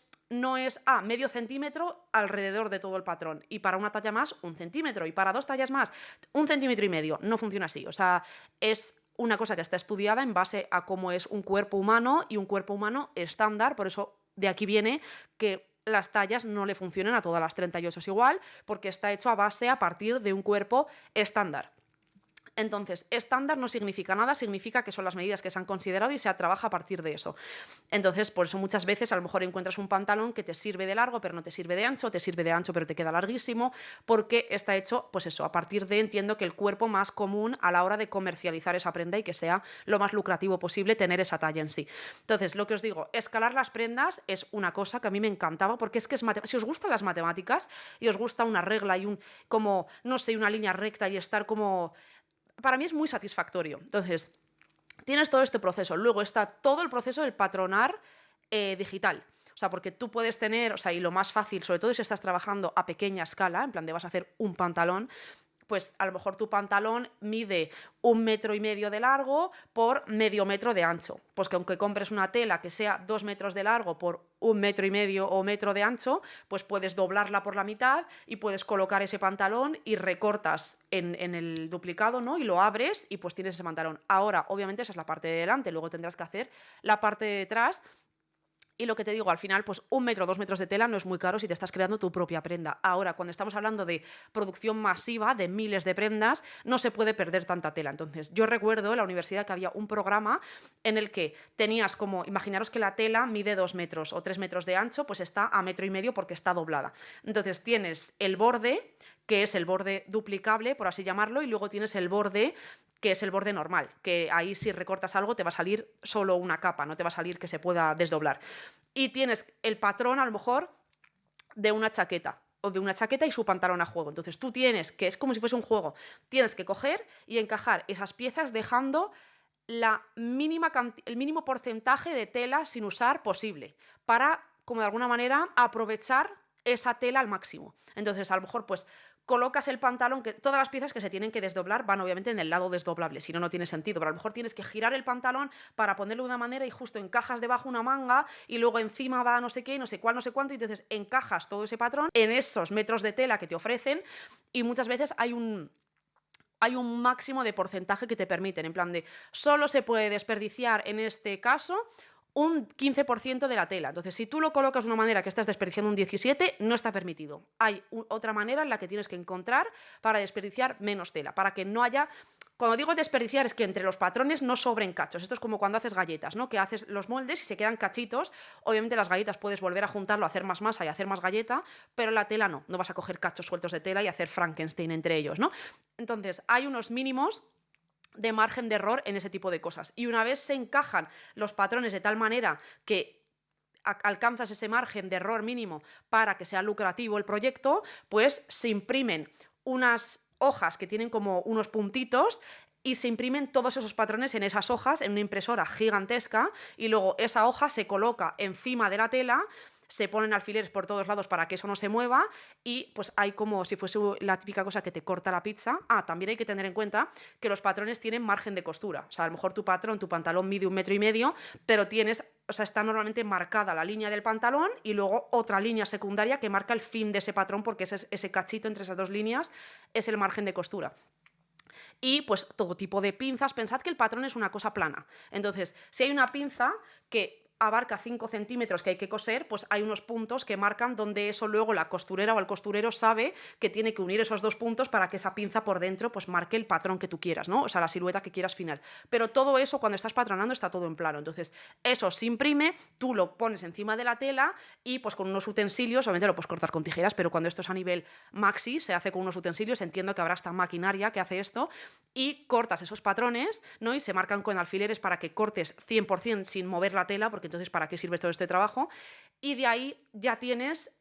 medio centímetro alrededor de todo el patrón. Y para una talla más, 1 centímetro. Y para 2 tallas más, 1,5 centímetros. No funciona así. O sea, es una cosa que está estudiada en base a cómo es un cuerpo humano y un cuerpo humano estándar. Por eso de aquí viene que las tallas no le funcionan a todas las 38 igual, porque está hecho a partir de un cuerpo estándar. Entonces, estándar no significa nada, significa que son las medidas que se han considerado y se trabaja a partir de eso. Entonces, por eso muchas veces a lo mejor encuentras un pantalón que te sirve de largo pero no te sirve de ancho, te sirve de ancho pero te queda larguísimo, porque está hecho, pues eso, a partir de, entiendo que el cuerpo más común a la hora de comercializar esa prenda y que sea lo más lucrativo posible tener esa talla en sí. Entonces, lo que os digo, escalar las prendas es una cosa que a mí me encantaba porque es que si os gustan las matemáticas y os gusta una regla y como, no sé, una línea recta y estar como... Para mí es muy satisfactorio. Entonces, tienes todo este proceso. Luego está todo el proceso del patronar digital. O sea, porque tú puedes tener, o sea, y lo más fácil, sobre todo si estás trabajando a pequeña escala, en plan de vas a hacer un pantalón, pues a lo mejor tu pantalón mide 1,5 metros de largo por medio metro de ancho. Pues que aunque compres una tela que sea 2 metros de largo por 1,5 metros o metro de ancho, pues puedes doblarla por la mitad y puedes colocar ese pantalón y recortas en el duplicado, ¿no? Y lo abres y pues tienes ese pantalón. Ahora, obviamente, esa es la parte de delante, luego tendrás que hacer la parte de detrás. Y lo que te digo, al final, pues 1 metro, 2 metros de tela no es muy caro si te estás creando tu propia prenda. Ahora, cuando estamos hablando de producción masiva, de miles de prendas, no se puede perder tanta tela. Entonces, yo recuerdo en la universidad que había un programa en el que tenías como, imaginaros que la tela mide 2 metros o 3 metros de ancho, pues está a 1,5 metros porque está doblada. Entonces, tienes el borde, que es el borde duplicable, por así llamarlo, y luego tienes el borde que es el borde normal, que ahí si recortas algo te va a salir solo una capa, no te va a salir que se pueda desdoblar. Y tienes el patrón, a lo mejor, de una chaqueta. o de una chaqueta y su pantalón a juego. Entonces tú tienes que, es como si fuese un juego, tienes que coger y encajar esas piezas dejando el mínimo porcentaje de tela sin usar posible, para, como de alguna manera, aprovechar esa tela al máximo. Entonces, a lo mejor, pues, colocas el pantalón, que todas las piezas que se tienen que desdoblar van obviamente en el lado desdoblable, si no, no tiene sentido, pero a lo mejor tienes que girar el pantalón para ponerlo de una manera y justo encajas debajo una manga y luego encima va no sé qué, no sé cuál, no sé cuánto, y entonces encajas todo ese patrón en esos metros de tela que te ofrecen y muchas veces hay un máximo de porcentaje que te permiten, en plan de solo se puede desperdiciar en este caso un 15% de la tela. Entonces, si tú lo colocas de una manera que estás desperdiciando un 17, no está permitido. Hay otra manera en la que tienes que encontrar para desperdiciar menos tela, para que no haya... Cuando digo desperdiciar es que entre los patrones no sobren cachos. Esto es como cuando haces galletas, ¿no? Que haces los moldes y se quedan cachitos. Obviamente las galletas puedes volver a juntarlo, hacer más masa y hacer más galleta, pero la tela no. No vas a coger cachos sueltos de tela y hacer Frankenstein entre ellos, ¿no? Entonces, hay unos mínimos de margen de error en ese tipo de cosas. Y una vez se encajan los patrones de tal manera que alcanzas ese margen de error mínimo para que sea lucrativo el proyecto, pues se imprimen unas hojas que tienen como unos puntitos y se imprimen todos esos patrones en esas hojas en una impresora gigantesca y luego esa hoja se coloca encima de la tela, se ponen alfileres por todos lados para que eso no se mueva y pues hay como si fuese la típica cosa que te corta la pizza. También hay que tener en cuenta que los patrones tienen margen de costura. O sea, a lo mejor tu patrón, tu pantalón mide 1,5 metros, pero tienes, o sea, está normalmente marcada la línea del pantalón y luego otra línea secundaria que marca el fin de ese patrón porque ese cachito entre esas dos líneas es el margen de costura. Y pues todo tipo de pinzas. Pensad que el patrón es una cosa plana. Entonces, si hay una pinza que abarca 5 centímetros que hay que coser, pues hay unos puntos que marcan donde eso luego la costurera o el costurero sabe que tiene que unir esos 2 puntos para que esa pinza por dentro pues marque el patrón que tú quieras, ¿no? O sea, la silueta que quieras final. Pero todo eso cuando estás patronando está todo en plano. Entonces, eso se imprime, tú lo pones encima de la tela y pues con unos utensilios, obviamente lo puedes cortar con tijeras, pero cuando esto es a nivel maxi, se hace con unos utensilios, entiendo que habrá esta maquinaria que hace esto, y cortas esos patrones, ¿no? Y se marcan con alfileres para que cortes 100% sin mover la tela, porque entonces ¿para qué sirve todo este trabajo? Y de ahí ya tienes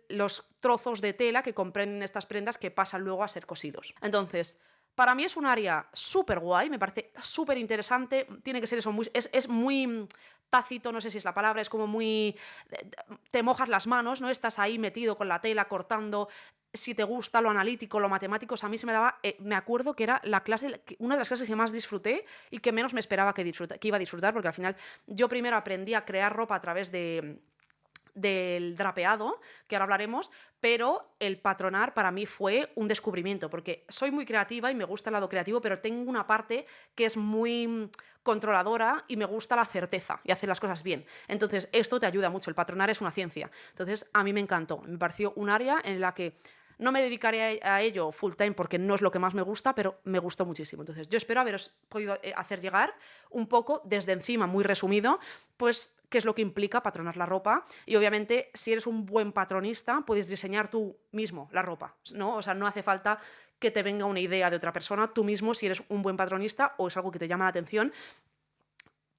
los trozos de tela que comprenden estas prendas que pasan luego a ser cosidos. Entonces, para mí es un área súper guay, me parece súper interesante, tiene que ser eso, es muy tácito, no sé si es la palabra, es como muy... te mojas las manos, ¿no? Estás ahí metido con la tela, cortando, si te gusta lo analítico, lo matemático, o sea, a mí se me daba, me acuerdo que era una de las clases que más disfruté y que menos me esperaba que iba a disfrutar, porque al final yo primero aprendí a crear ropa a través del drapeado, que ahora hablaremos, pero el patronar para mí fue un descubrimiento, porque soy muy creativa y me gusta el lado creativo, pero tengo una parte que es muy controladora y me gusta la certeza y hacer las cosas bien. Entonces, esto te ayuda mucho, el patronar es una ciencia. Entonces, a mí me encantó, me pareció un área en la que no me dedicaré a ello full time porque no es lo que más me gusta, pero me gustó muchísimo. Entonces, yo espero haberos podido hacer llegar un poco desde encima, muy resumido, pues qué es lo que implica patronar la ropa. Y obviamente, si eres un buen patronista, puedes diseñar tú mismo la ropa, ¿no? O sea, no hace falta que te venga una idea de otra persona, tú mismo, si eres un buen patronista o es algo que te llama la atención,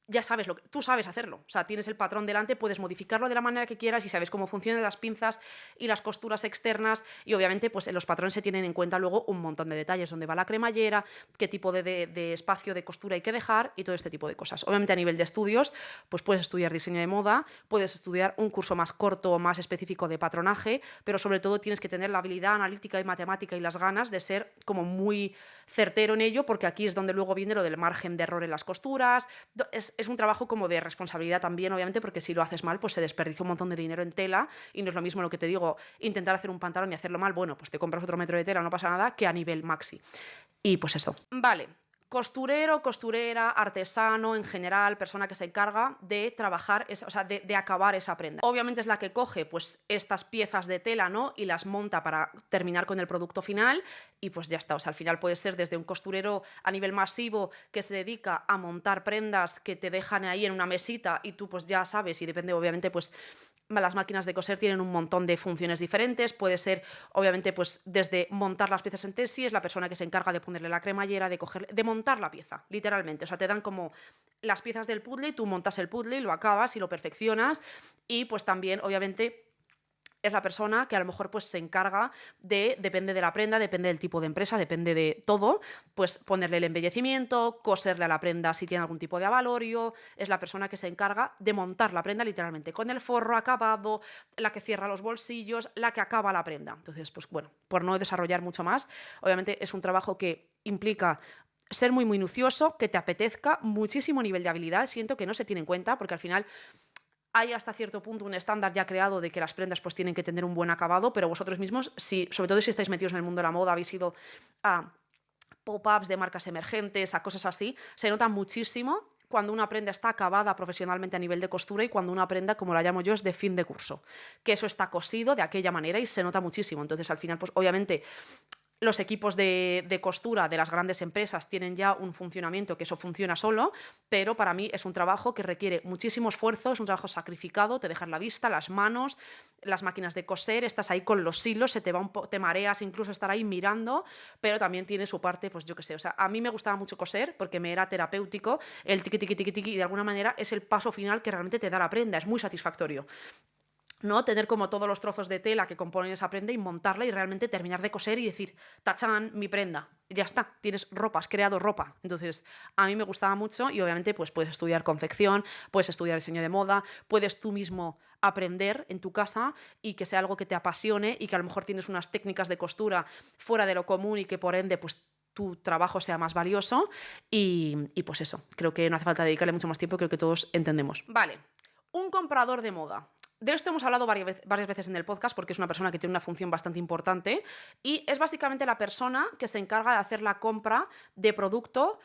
ya sabes tú sabes hacerlo, o sea, tienes el patrón delante, puedes modificarlo de la manera que quieras y sabes cómo funcionan las pinzas y las costuras externas y obviamente pues en los patrones se tienen en cuenta luego un montón de detalles, dónde va la cremallera, qué tipo de espacio de costura hay que dejar y todo este tipo de cosas. Obviamente a nivel de estudios, pues puedes estudiar diseño de moda, puedes estudiar un curso más corto o más específico de patronaje, pero sobre todo tienes que tener la habilidad analítica y matemática y las ganas de ser como muy certero en ello, porque aquí es donde luego viene lo del margen de error en las costuras. Es un trabajo como de responsabilidad también, obviamente, porque si lo haces mal, pues se desperdicia un montón de dinero en tela y no es lo mismo lo que te digo, intentar hacer un pantalón y hacerlo mal, bueno, pues te compras otro metro de tela, no pasa nada, que a nivel maxi. Y pues eso. Vale. Costurero, costurera, artesano, en general, persona que se encarga de trabajar, o sea, de acabar esa prenda. Obviamente es la que coge pues estas piezas de tela, ¿no? Y las monta para terminar con el producto final y pues ya está. O sea, al final puede ser desde un costurero a nivel masivo que se dedica a montar prendas que te dejan ahí en una mesita y tú pues ya sabes y depende obviamente pues las máquinas de coser tienen un montón de funciones diferentes, puede ser obviamente pues desde montar las piezas en sí, es la persona que se encarga de ponerle la cremallera, de montar la pieza, literalmente, o sea, te dan como las piezas del puzzle y tú montas el puzzle y lo acabas y lo perfeccionas y pues también obviamente es la persona que a lo mejor pues se encarga de, depende de la prenda, depende del tipo de empresa, depende de todo, pues ponerle el embellecimiento, coserle a la prenda si tiene algún tipo de avalorio, es la persona que se encarga de montar la prenda literalmente, con el forro acabado, la que cierra los bolsillos, la que acaba la prenda. Entonces, pues bueno, por no desarrollar mucho más, obviamente es un trabajo que implica ser muy minucioso, que te apetezca, muchísimo nivel de habilidad, siento que no se tiene en cuenta, porque al final hay hasta cierto punto un estándar ya creado de que las prendas pues tienen que tener un buen acabado, pero vosotros mismos, si, sobre todo si estáis metidos en el mundo de la moda, habéis ido a pop-ups de marcas emergentes, a cosas así, se nota muchísimo cuando una prenda está acabada profesionalmente a nivel de costura y cuando una prenda, como la llamo yo, es de fin de curso, que eso está cosido de aquella manera y se nota muchísimo. Entonces, al final, pues obviamente los equipos de costura de las grandes empresas tienen ya un funcionamiento que eso funciona solo, pero para mí es un trabajo que requiere muchísimo esfuerzo, es un trabajo sacrificado, te dejas la vista, las manos, las máquinas de coser, estás ahí con los hilos, se te va te mareas incluso estar ahí mirando, pero también tiene su parte, pues yo qué sé, o sea, a mí me gustaba mucho coser porque me era terapéutico, el tiqui tiqui tiqui tiqui, y de alguna manera es el paso final que realmente te da la prenda, es muy satisfactorio. ¿No? Tener como todos los trozos de tela que componen esa prenda y montarla y realmente terminar de coser y decir, tachán, mi prenda. Y ya está, tienes ropa, has creado ropa. Entonces, a mí me gustaba mucho y obviamente pues puedes estudiar confección, puedes estudiar diseño de moda, puedes tú mismo aprender en tu casa y que sea algo que te apasione y que a lo mejor tienes unas técnicas de costura fuera de lo común y que por ende pues tu trabajo sea más valioso y pues eso, creo que no hace falta dedicarle mucho más tiempo, creo que todos entendemos. Vale, un comprador de moda. De esto hemos hablado varias veces en el podcast porque es una persona que tiene una función bastante importante y es básicamente la persona que se encarga de hacer la compra de producto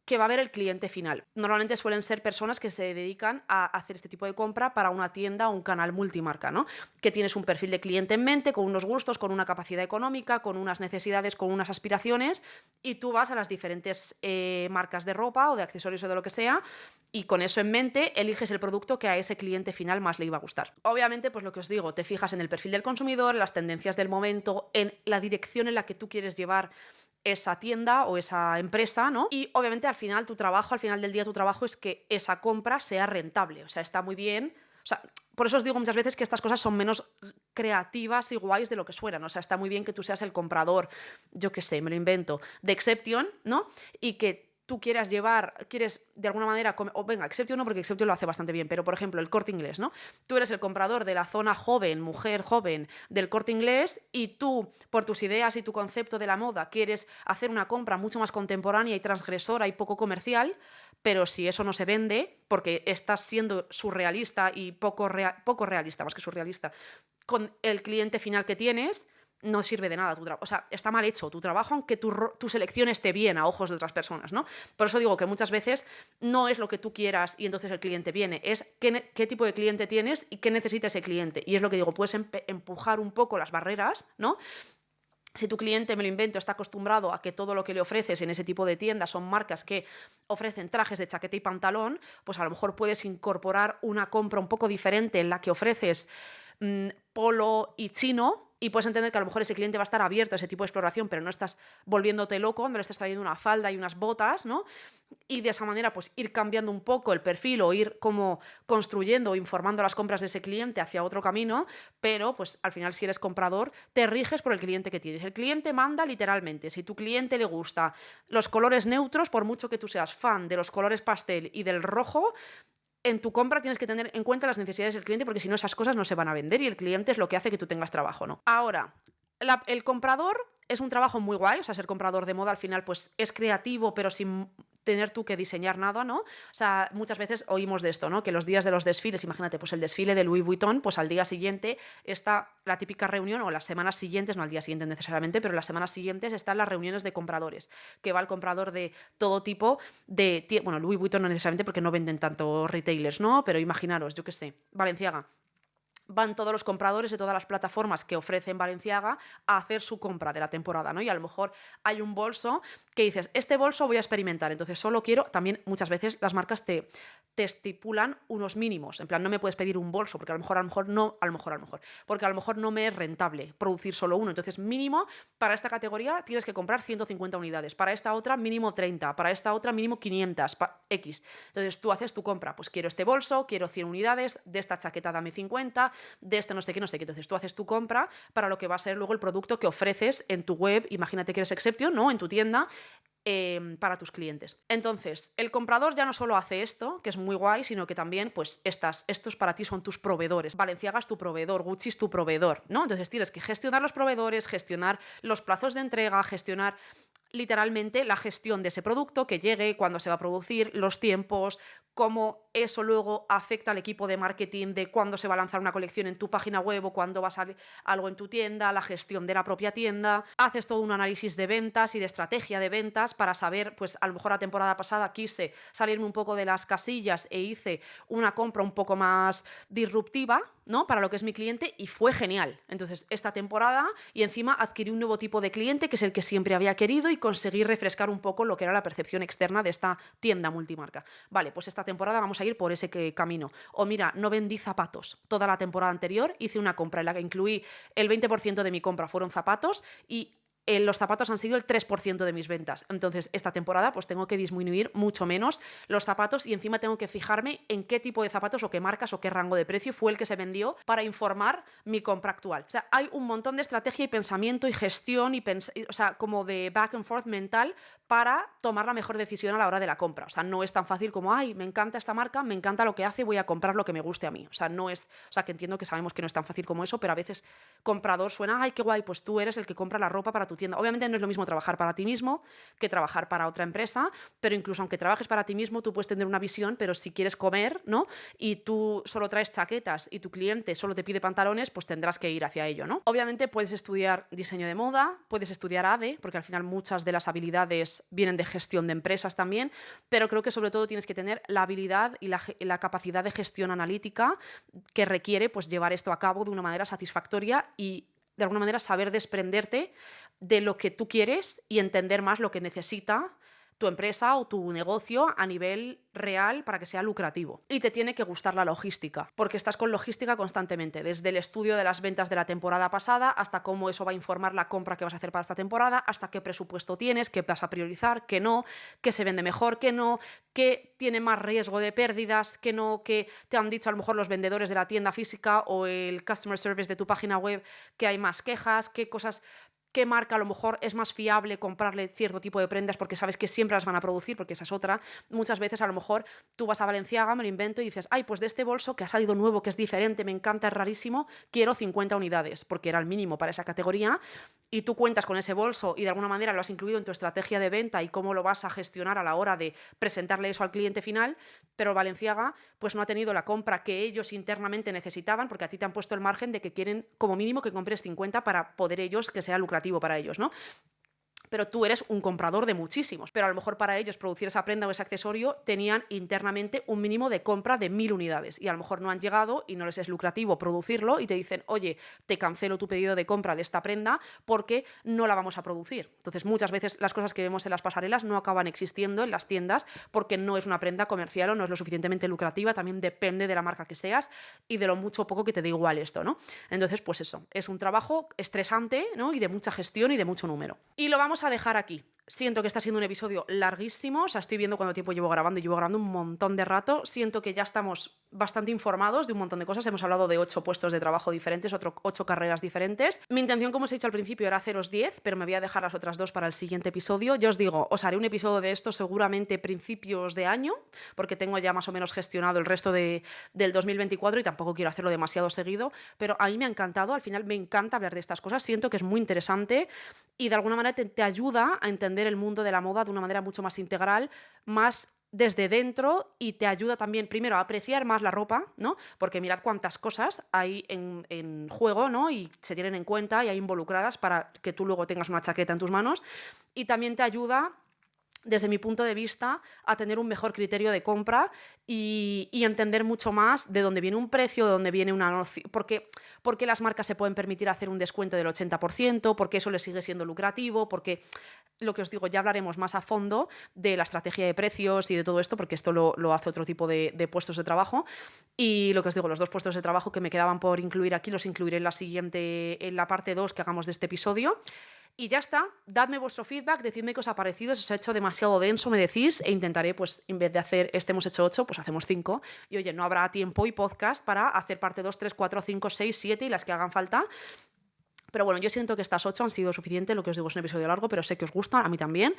que va a ver el cliente final. Normalmente suelen ser personas que se dedican a hacer este tipo de compra para una tienda o un canal multimarca, ¿no? Que tienes un perfil de cliente en mente, con unos gustos, con una capacidad económica, con unas necesidades, con unas aspiraciones, y tú vas a las diferentes marcas de ropa o de accesorios o de lo que sea, y con eso en mente eliges el producto que a ese cliente final más le iba a gustar. Obviamente, pues lo que os digo, te fijas en el perfil del consumidor, en las tendencias del momento, en la dirección en la que tú quieres llevar esa tienda o esa empresa, ¿no? Y obviamente al final tu trabajo, al final del día tu trabajo es que esa compra sea rentable, o sea, está muy bien, o sea, por eso os digo muchas veces que estas cosas son menos creativas y guays de lo que suenan, o sea, está muy bien que tú seas el comprador, yo qué sé, me lo invento, de Exception, ¿no? Y que tú quieres de alguna manera, o venga, Exception no, porque Exception lo hace bastante bien, pero por ejemplo, el Corte Inglés, ¿no? Tú eres el comprador de la zona joven, mujer joven del Corte Inglés y tú, por tus ideas y tu concepto de la moda, quieres hacer una compra mucho más contemporánea y transgresora y poco comercial, pero si eso no se vende, porque estás siendo surrealista y poco realista, más que surrealista, con el cliente final que tienes, no sirve de nada tu trabajo. O sea, está mal hecho tu trabajo, aunque tu selección esté bien a ojos de otras personas, ¿no? Por eso digo que muchas veces no es lo que tú quieras y entonces el cliente viene, es qué tipo de cliente tienes y qué necesita ese cliente. Y es lo que digo, puedes empujar un poco las barreras, ¿no? Si tu cliente, me lo invento, está acostumbrado a que todo lo que le ofreces en ese tipo de tiendas son marcas que ofrecen trajes de chaqueta y pantalón, pues a lo mejor puedes incorporar una compra un poco diferente en la que ofreces polo y chino, y puedes entender que a lo mejor ese cliente va a estar abierto a ese tipo de exploración, pero no estás volviéndote loco, no le estás trayendo una falda y unas botas, ¿no? Y de esa manera pues ir cambiando un poco el perfil o ir como construyendo o informando las compras de ese cliente hacia otro camino, pero pues al final si eres comprador te riges por el cliente que tienes. El cliente manda literalmente. Si tu cliente le gusta los colores neutros, por mucho que tú seas fan de los colores pastel y del rojo, en tu compra tienes que tener en cuenta las necesidades del cliente porque si no esas cosas no se van a vender y el cliente es lo que hace que tú tengas trabajo, ¿no? Ahora, el comprador es un trabajo muy guay, o sea, ser comprador de moda al final pues es creativo pero sin tener tú que diseñar nada, ¿no? O sea, muchas veces oímos de esto, ¿no? Que los días de los desfiles, imagínate, pues el desfile de Louis Vuitton, pues al día siguiente está la típica reunión, o las semanas siguientes, no al día siguiente necesariamente, pero las semanas siguientes están las reuniones de compradores, que va el comprador de todo tipo de... Bueno, Louis Vuitton no necesariamente porque no venden tanto retailers, ¿no? Pero imaginaros, yo qué sé, Balenciaga. Van todos los compradores de todas las plataformas que ofrecen Balenciaga a hacer su compra de la temporada, ¿no? Y a lo mejor hay un bolso que dices, este bolso voy a experimentar, entonces solo quiero, también muchas veces las marcas te estipulan unos mínimos, en plan, no me puedes pedir un bolso, porque a lo mejor no, porque a lo mejor no me es rentable producir solo uno, entonces mínimo, para esta categoría tienes que comprar 150 unidades, para esta otra mínimo 30, para esta otra mínimo 500, X. Entonces tú haces tu compra, pues quiero este bolso, quiero 100 unidades, de esta chaqueta dame 50, de este no sé qué, no sé qué. Entonces tú haces tu compra para lo que va a ser luego el producto que ofreces en tu web, imagínate que eres Exception, ¿no? En tu tienda, para tus clientes. Entonces, el comprador ya no solo hace esto, que es muy guay, sino que también, pues, estos para ti son tus proveedores. Balenciaga es tu proveedor, Gucci es tu proveedor, ¿no? Entonces tienes que gestionar los proveedores, gestionar los plazos de entrega, gestionar literalmente la gestión de ese producto, que llegue, cuándo se va a producir, los tiempos, cómo eso luego afecta al equipo de marketing de cuándo se va a lanzar una colección en tu página web o cuándo va a salir algo en tu tienda, la gestión de la propia tienda. Haces todo un análisis de ventas y de estrategia de ventas para saber, pues a lo mejor la temporada pasada quise salirme un poco de las casillas e hice una compra un poco más disruptiva, ¿no? Para lo que es mi cliente, y fue genial. Entonces, esta temporada, y encima adquirí un nuevo tipo de cliente, que es el que siempre había querido, y conseguí refrescar un poco lo que era la percepción externa de esta tienda multimarca. Vale, pues esta temporada vamos a ir por ese camino. O mira, no vendí zapatos. Toda la temporada anterior hice una compra en la que incluí el 20% de mi compra fueron zapatos, y los zapatos han sido el 3% de mis ventas. Entonces, esta temporada pues tengo que disminuir mucho menos los zapatos, y encima tengo que fijarme en qué tipo de zapatos o qué marcas o qué rango de precio fue el que se vendió para informar mi compra actual. O sea, hay un montón de estrategia y pensamiento y gestión o sea, como de back and forth mental para tomar la mejor decisión a la hora de la compra. O sea, no es tan fácil como, ay, me encanta esta marca, me encanta lo que hace, voy a comprar lo que me guste a mí. O sea, que entiendo que sabemos que no es tan fácil como eso, pero a veces comprador suena, ay, qué guay, pues tú eres el que compra la ropa para tu tienda. Obviamente no es lo mismo trabajar para ti mismo que trabajar para otra empresa, pero incluso aunque trabajes para ti mismo, tú puedes tener una visión, pero si quieres comer, ¿no? Y tú solo traes chaquetas y tu cliente solo te pide pantalones, pues tendrás que ir hacia ello, ¿no? Obviamente puedes estudiar diseño de moda, puedes estudiar ADE, porque al final muchas de las habilidades vienen de gestión de empresas también, pero creo que sobre todo tienes que tener la habilidad y la capacidad de gestión analítica que requiere, pues, llevar esto a cabo de una manera satisfactoria y de alguna manera saber desprenderte de lo que tú quieres y entender más lo que necesita tu empresa o tu negocio a nivel real para que sea lucrativo. Y te tiene que gustar la logística, porque estás con logística constantemente, desde el estudio de las ventas de la temporada pasada hasta cómo eso va a informar la compra que vas a hacer para esta temporada, hasta qué presupuesto tienes, qué vas a priorizar, qué no, qué se vende mejor, qué no, qué tiene más riesgo de pérdidas, qué no, qué te han dicho a lo mejor los vendedores de la tienda física o el customer service de tu página web que hay más quejas, qué cosas, qué marca a lo mejor es más fiable comprarle cierto tipo de prendas porque sabes que siempre las van a producir, porque esa es otra. Muchas veces a lo mejor tú vas a Balenciaga, me lo invento, y dices, ay, pues de este bolso que ha salido nuevo, que es diferente, me encanta, es rarísimo, quiero 50 unidades, porque era el mínimo para esa categoría, y tú cuentas con ese bolso y de alguna manera lo has incluido en tu estrategia de venta y cómo lo vas a gestionar a la hora de presentarle eso al cliente final, pero Balenciaga pues no ha tenido la compra que ellos internamente necesitaban, porque a ti te han puesto el margen de que quieren como mínimo que compres 50 para poder ellos que sea lucrativo para ellos, ¿no? Pero tú eres un comprador de muchísimos. Pero a lo mejor para ellos producir esa prenda o ese accesorio tenían internamente un mínimo de compra de 1000 unidades y a lo mejor no han llegado y no les es lucrativo producirlo y te dicen, oye, te cancelo tu pedido de compra de esta prenda porque no la vamos a producir. Entonces muchas veces las cosas que vemos en las pasarelas no acaban existiendo en las tiendas porque no es una prenda comercial o no es lo suficientemente lucrativa. También depende de la marca que seas y de lo mucho o poco que te dé igual esto, ¿no? Entonces, pues eso, es un trabajo estresante, ¿no? Y de mucha gestión y de mucho número. Y lo vamos a dejar aquí. Siento que está siendo un episodio larguísimo, o sea, estoy viendo cuánto tiempo llevo grabando un montón de rato. Siento que ya estamos bastante informados de un montón de cosas. Hemos hablado de 8 puestos de trabajo diferentes, 8 carreras diferentes. Mi intención, como os he dicho al principio, era haceros 10, pero me voy a dejar las otras 2 para el siguiente episodio. Yo os digo, os haré un episodio de esto seguramente principios de año, porque tengo ya más o menos gestionado el resto del 2024 y tampoco quiero hacerlo demasiado seguido, pero a mí me ha encantado, al final me encanta hablar de estas cosas, siento que es muy interesante y de alguna manera te ayuda a entender el mundo de la moda de una manera mucho más integral, más desde dentro, y te ayuda también primero a apreciar más la ropa, ¿no? Porque mirad cuántas cosas hay en juego, ¿no? Y se tienen en cuenta y hay involucradas para que tú luego tengas una chaqueta en tus manos, y también te ayuda, desde mi punto de vista, a tener un mejor criterio de compra y entender mucho más de dónde viene un precio, de dónde viene una noción, porque las marcas se pueden permitir hacer un descuento del 80%, porque eso les sigue siendo lucrativo, porque, lo que os digo, ya hablaremos más a fondo de la estrategia de precios y de todo esto, porque esto lo hace otro tipo de puestos de trabajo. Y lo que os digo, los 2 puestos de trabajo que me quedaban por incluir aquí los incluiré en la parte 2 que hagamos de este episodio. Y ya está, dadme vuestro feedback, decidme qué os ha parecido, si os ha hecho demasiado denso, me decís, e intentaré, pues, en vez de hacer hemos hecho 8, pues hacemos 5. Y oye, no habrá tiempo y podcast para hacer parte 2, 3, 4, 5, 6, 7 y las que hagan falta. Pero bueno, yo siento que estas 8 han sido suficiente, lo que os digo es un episodio largo, pero sé que os gustan, a mí también.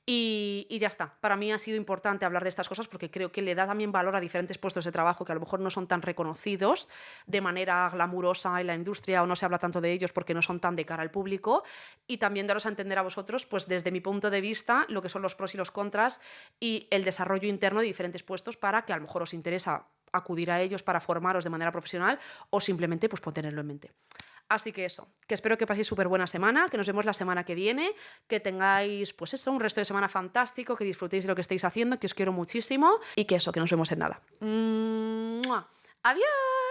Y ya está. Para mí ha sido importante hablar de estas cosas porque creo que le da también valor a diferentes puestos de trabajo que a lo mejor no son tan reconocidos de manera glamurosa en la industria o no se habla tanto de ellos porque no son tan de cara al público. Y también daros a entender a vosotros, pues desde mi punto de vista, lo que son los pros y los contras y el desarrollo interno de diferentes puestos para que a lo mejor os interesa acudir a ellos para formaros de manera profesional o simplemente pues por tenerlo en mente. Así que eso, que espero que paséis súper buena semana, que nos vemos la semana que viene, que tengáis, pues eso, un resto de semana fantástico, que disfrutéis de lo que estáis haciendo, que os quiero muchísimo y que eso, que nos vemos en nada. ¡Mua! ¡Adiós!